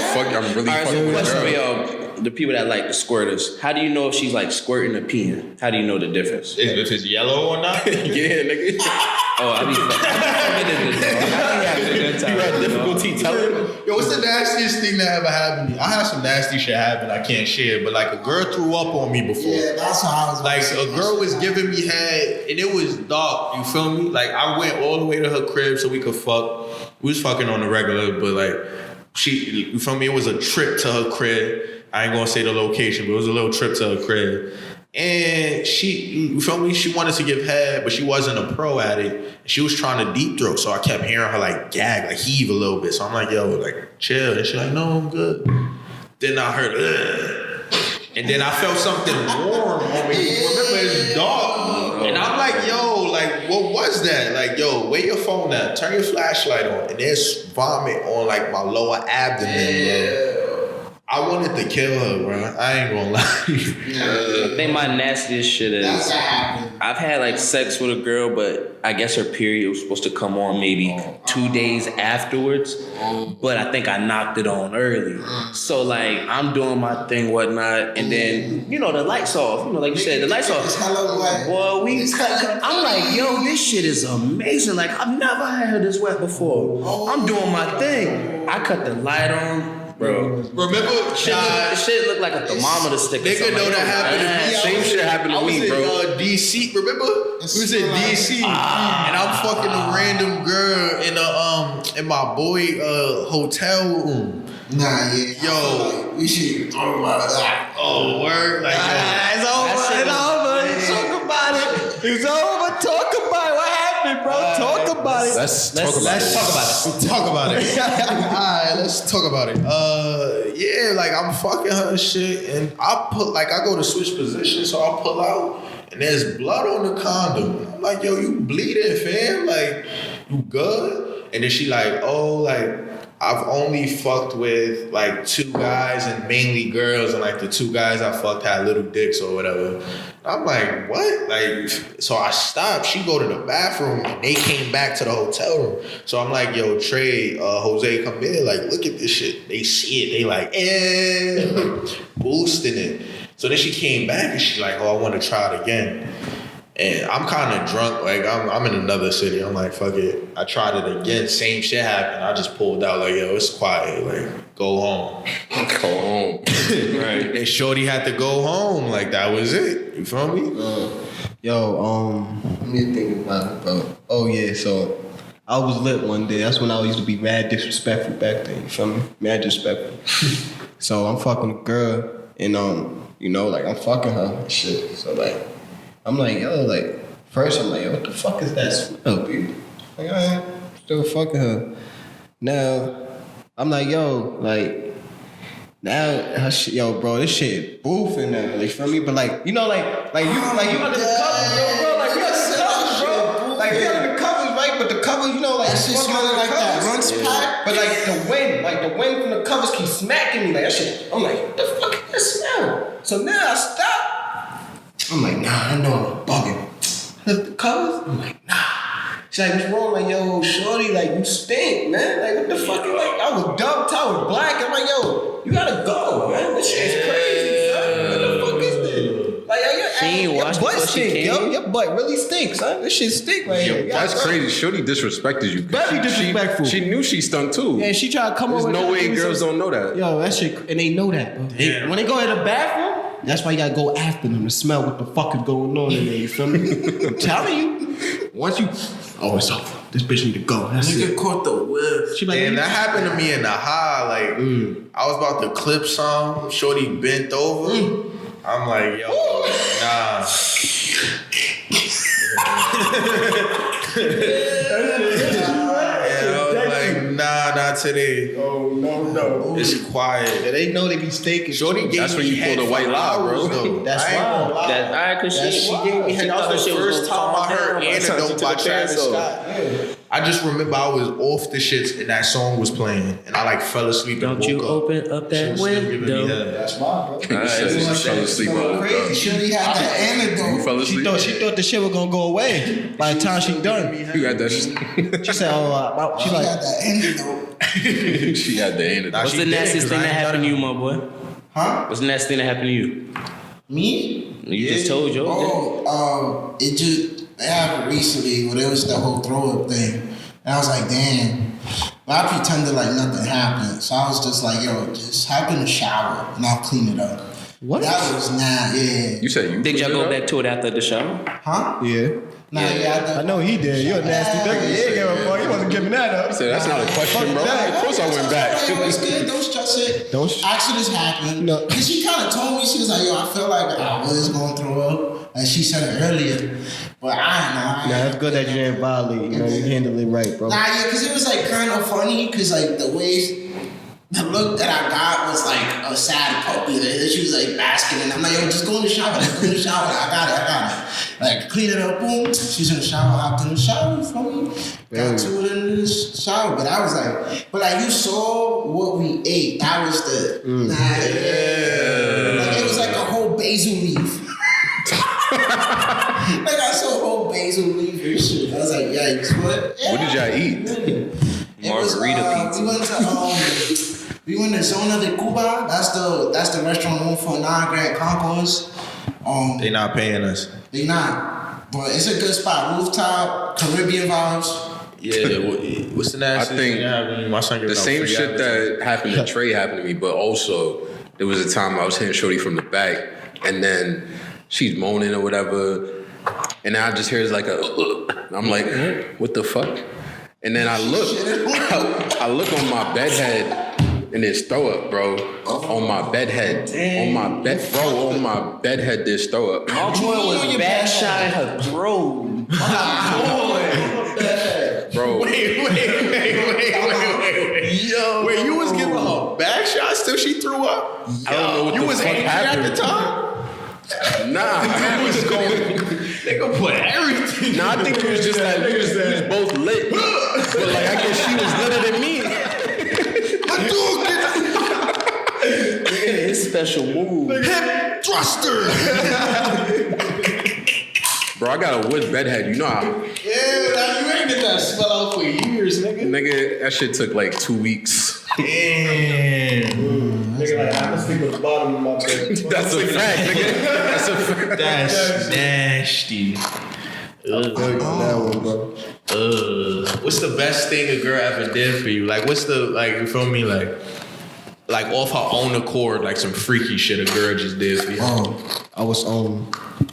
really All right, fucking so with question a for girl. y'all, the people that like the squirters. How do you know if she's like squirting or peeing? How do you know the difference? If it's yellow or not? Yeah, nigga. Oh, I be You had difficulty telling? Yo, what's the nastiest thing that ever happened to me? I had some nasty shit happen I can't share, but like a girl threw up on me before. Yeah, that's how I was. Like a girl was giving me head and it was dark, you feel me? Like I went all the way to her crib so we could fuck. We was fucking on the regular, but like you feel me? It was a trip to her crib. I ain't gonna say the location, but it was a little trip to her crib. And you feel me? She wanted to give head, but she wasn't a pro at it. She was trying to deep throat, so I kept hearing her like gag, like heave a little bit. So I'm like, yo, like chill. And she's like, no, I'm good. Then I heard, ugh. And then I felt something warm on me. Remember, it's dark. And I'm like, yo, like, what was that? Like, yo, where your phone at? Turn your flashlight on. And there's vomit on like my lower abdomen, bro. I wanted to kill her, bro. I ain't gonna lie. I think my nastiest shit is That's what happened. I've had like sex with a girl, but I guess her period was supposed to come on maybe 2 days afterwards. But I think I knocked it on early. So like I'm doing my thing, whatnot, and then the lights off. Like you said, the lights It's off. hella wet. Boy, It's hella I'm like, yo, this shit is amazing. Like I've never had her this wet before. I'm doing my thing. I cut the light on. Bro, Remember, shit looked like a thermometer stick. or nigga something. know that happened to me. Same shit happened to I was me, in bro. DC. Remember? We was in DC, and I'm fucking a random girl in my boy hotel room. Nah, yeah. Yo, we should talk about that. oh word, like It's over. It's over. Talk about it. It's over. Talk about it. What happened, bro? Talk about it. Let's talk about it. talk about it. Alright, let's talk about it. Yeah, like I'm fucking her and shit, and I go to switch positions, so I pull out, and there's blood on the condom. I'm like, yo, you bleeding, fam? Like, you good? And then she like, oh, like, I've only fucked with like 2 guys and mainly girls, and like the 2 guys I fucked had little dicks or whatever. I'm like, what? Like, so I stopped. She go to the bathroom and they came back to the hotel room. So I'm like, yo, Trey, Jose, come here. Like, look at this shit. They see it. They like, boosting it. So then she came back and she's like, oh, I want to try it again. And I'm kind of drunk. Like, I'm in another city. I'm like, fuck it. I tried it again. Same shit happened. I just pulled out like, yo, it's quiet. Like, go home. Go home. Right. And Shorty had to go home. Like, that was it. You feel me? Let me think about it, bro. Oh, yeah, so I was lit one day. That's when I used to be mad disrespectful back then. You feel me? Mad disrespectful. So I'm fucking a girl, and, you know, like, I'm fucking her and shit. So, like, I'm like, yo, like, first I'm like, yo, what the fuck is that smell, dude? Like, alright, still fucking her. Now, I'm like, yo, like, now her shit, yo, bro, this shit boofing now. Like, feel me? But like, you know, like you under the covers, yo, bro. Like, we under the covers, bro. Like, we under the covers, right? But the covers, you know, like, that shit smelling like that runts pack. But like the wind from the covers keep smacking me like that shit. I'm like, what the fuck is that smell? So now I stop. I'm like, nah, I know I'm bugging. Lift the covers. I'm like, nah. She's like, what's wrong? Like, yo, shorty, like, you stink, man. Like, what the fuck? Like, I was dubbed, I was black. I'm like, yo, you gotta go, man. This shit's crazy, son. What the fuck is this? Like, yo, your butt stink, yo. Your butt really stinks, son. This shit stink right here. That's crazy. Shorty disrespected you. Very disrespectful. She knew she stunk too. Yeah, she tried to come over. There's no way girls don't know that. Yo, that shit, and they know that, bro. When they go to the bathroom, that's why you gotta go after them to smell what the fuck is going on in there, you feel me? I'm telling you. Once you, it's over. This bitch need to go. That's Nigga it. caught the whip. She like, And that happened to me in the high. Like, I was about to clip some. Shorty bent over. I'm like, yo, nah. And I was like, nah, not today. oh no. It's quiet. Yeah, they know they be staking. Shorty gave That's when me you pull head the white for lie, hours, bro. though. That's I ain't gonna wild. lie. That's all right, cause She gave me head. That was the first time I heard Antidote by Travis Scott. I just remember I was off the shits and that song was playing, and I like fell asleep. Don't and woke you up. open up She that was still giving me window? head. That's wild, bro. You said you fell asleep. Crazy. Shorty had the antidote. You fell She asleep. thought the shit was gonna go away by the time she done. You got that shit. She said, She like, had the antidote. She had the antidote. What's She the did, nastiest 'cause thing I that ain't happened to got you, my boy? Huh? What's the nastiest thing that happened to you? Me? You just told Joe. It happened recently when there was the whole throw up thing. And I was like, damn. But I pretended like nothing happened. So I was just like, yo, just hop in the shower and I'll clean it up. what? That was yeah. You said you. Did y'all cleaned go it up? back to it after the show? Huh? Yeah. Yeah. I know he did. You're a nasty nigga. He ain't give a fuck. He wasn't giving that up. I said that's not a question, bro. that. Of course I went back. It was good. Don't stress it. Don't sh- Accidents happen. No. Cause she kind of told me, she was like, yo, I feel like I was going to throw up. And she said it earlier. But I don't know. Nah, it's good that you didn't violate. You know, you handled it right, bro. Nah, yeah, because it was like kind of funny because like the way the look that I got was like a sad puppy. That she was like basking, and I'm like, yo, just go in the shower. Like, go in the shower. I got it. Like, clean it up, boom. She's in the shower, hopped in the shower, you feel me? Got to it in the shower. But I was like, but like, you saw what we ate. That was the, Like, it was like a whole basil leaf. Like, I saw a whole basil leaf and shit. I was like, yikes, what? Yeah. What did y'all eat? It was, Margarita pizza. We went to Zona de Cuba. That's the restaurant known for non-Grand Concourse. They not paying us. They not, but it's a good spot. Rooftop, Caribbean vibes. Yeah, what's the nastiest I think thing that happened to you? My son The giving out same free shit advertising. that happened to Trey happened to me, but also there was a time I was hitting Shorty from the back, and then she's moaning or whatever, and I just hear it's like I'm like, what the fuck? And then I look, I look on my bed head. And there's throw up, bro. On my bed head. On my bed, bro. On my bed head, there's throw up. My boy was back shot in her throat. Bro. Wait. Yo. Wait, you was giving her back shots till she threw up? I don't know what You the was fuck angry happened. at the time? Nah. They gonna put everything. Nah, I think it was just that we was both lit. But like, I guess she was litter than me. His special move. Hip thruster. Bro, I got a wood bedhead. You know how? Yeah, you ain't get that spell out for years, nigga. Nigga, that shit took like 2 weeks. Damn. Nigga, like, I'm sleep at the bottom of my bed. That's a fact, nigga. That's a fact. That's nasty. That one, bro. What's the best thing a girl ever did for you? Like, what's the, like, you feel me? Like off her own accord, like some freaky shit a girl just did for you. I was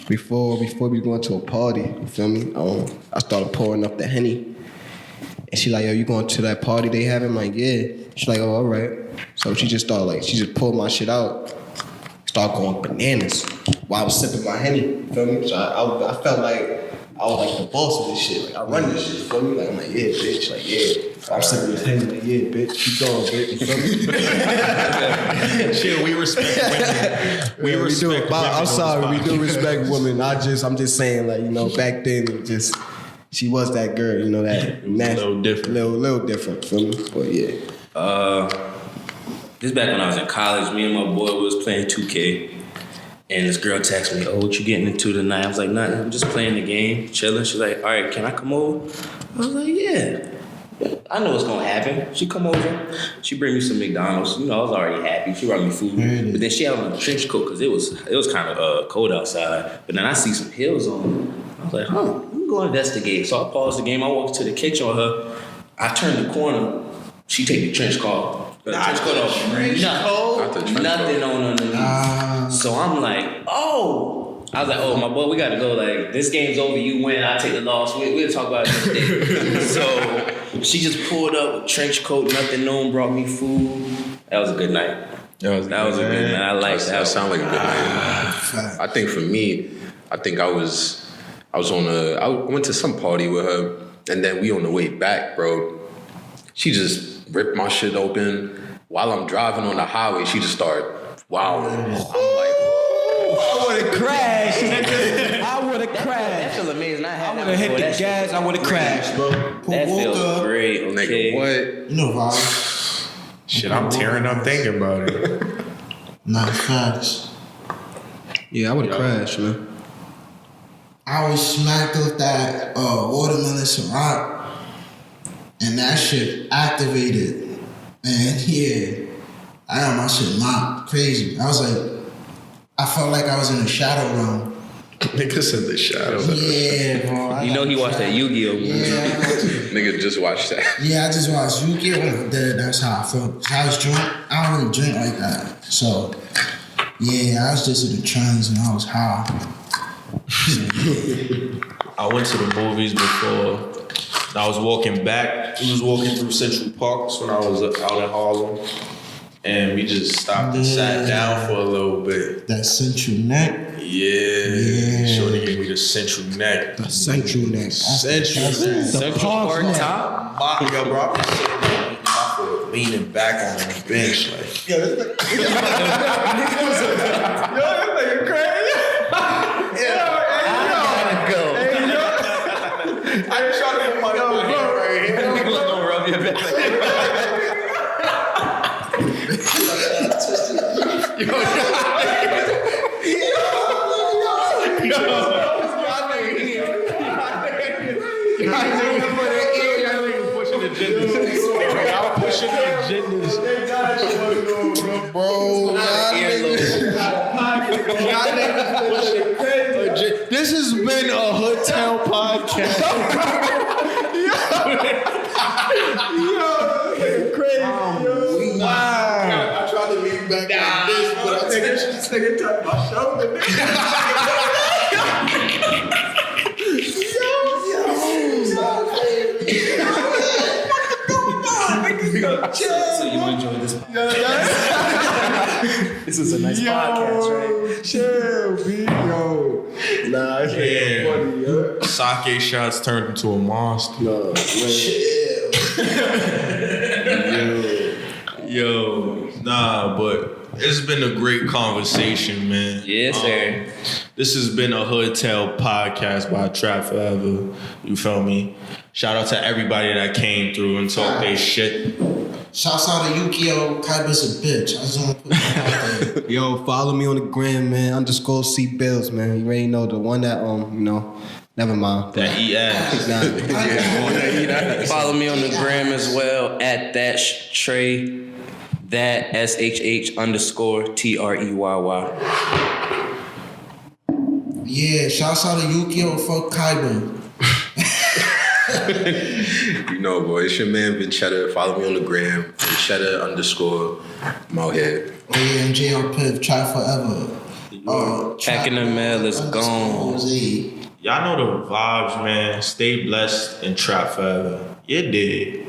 before we going to a party, you feel me? I started pouring up the Henny. And she like, yo, you going to that party they having? I'm like, yeah. She's like, oh, all right. So she just started like, she just pulled my shit out. Started going bananas while I was sipping my Henny, you feel me? So I felt like I was like the boss of this shit. Like, I run this shit, you feel me? Like, I'm like, yeah, bitch. Like, yeah. I'm sipping this Henny, like, yeah, bitch. Keep going, bitch. You feel me? Shit, we respect women. We respect women. I'm sorry, we do respect women. I'm just saying, like, you know, back then, it just, she was that girl, you know, that a little different. Little different, feel me? But yeah. This back when I was in college, me and my boy was playing 2K. And this girl texted me, oh, what you getting into tonight? I was like, nothing, I'm just playing the game, chilling. She's like, all right, can I come over? I was like, yeah. I know what's gonna happen. She come over, she bring me some McDonald's. You know, I was already happy. She brought me food. But then she had on a trench coat because it was kind of cold outside. But then I see some heels on. I was like, let me go investigate. So I paused the game. I walked to the kitchen with her. I turned the corner. She take the trench coat. Nothing on underneath. So I'm like, oh. I was like, oh, my boy, we got to go. Like, this game's over. You win. I take the loss. We'll talk about it next day. So she just pulled up with trench coat, nothing known, brought me food. That was a good night. That was a good night. I like that. That sounded like a good night. I think for me, I went to some party with her, and then we on the way back, bro. She just ripped my shit open. While I'm driving on the highway, she just started wilding. I'm like, I would have crashed, nigga. I would have crashed. That feel amazing. I would have hit the gas. I would have crashed, bro. That feels great. Okay. nigga, what? You know, Val. Shit, I'm tearing up thinking about it. Nah, facts. Yeah, I would have crashed, man. I was smacked with that watermelon Ciroc, and that shit activated. And yeah, I got my shit mopped crazy. I was like, I felt like I was in a shadow realm. Nigga said the shadow. Yeah, bro. You know he watched that Yu-Gi-Oh movie. Yeah, Nigga just watched that. yeah, I just watched Yu-Gi-Oh! That's how I felt. I was drunk. I don't really drink like that. So, yeah, I was just in the trance and I was high. I went to the movies before. I was walking back. We was walking through Central Parks when I was out in Harlem. And we just stopped and sat down for a little bit. That central neck. Yeah. Shorty gave me the central neck. The central neck. Central neck. Central Park top. Yo, bro, I'm just sitting there eating my food, leaning back on the bench. Like, yo, this nigga crazy. I just trying to get my hand right here. Nigga gonna rub your back. I'm pushing the agendas. Bro, This has been a hotel podcast. Crazy. Wow. I tried to lean back on this, but I think this nigga touched my shoulder. So you enjoy this podcast? This is a nice podcast, right? Chill, yo. Nah, it's funny, yo. Sake shots turned into a monster. No, Yo, nah, but it's been a great conversation, man. Yes, sir. This has been a Hotel podcast by Trap Forever. You feel me? Shout out to everybody that came through and talked their shit. Shouts out to Yukio. Kaiba's a bitch. I just want to put that out there. Yo, follow me on the gram, man. _C Bills, man. You already know the one that never mind. That eat ass. Follow me on the gram as well at that Trey, that SHH_TREYY. Yeah, shouts out to Yukio. Fuck Kaiba. You know, boy, it's your man Vinchetta. Follow me on the gram, Vinchetta_. I'm out here. Oh yeah, and JR Piff, Trap Forever. Back in the mail is gone. Y'all know the vibes, man. Stay blessed and trap forever. You did.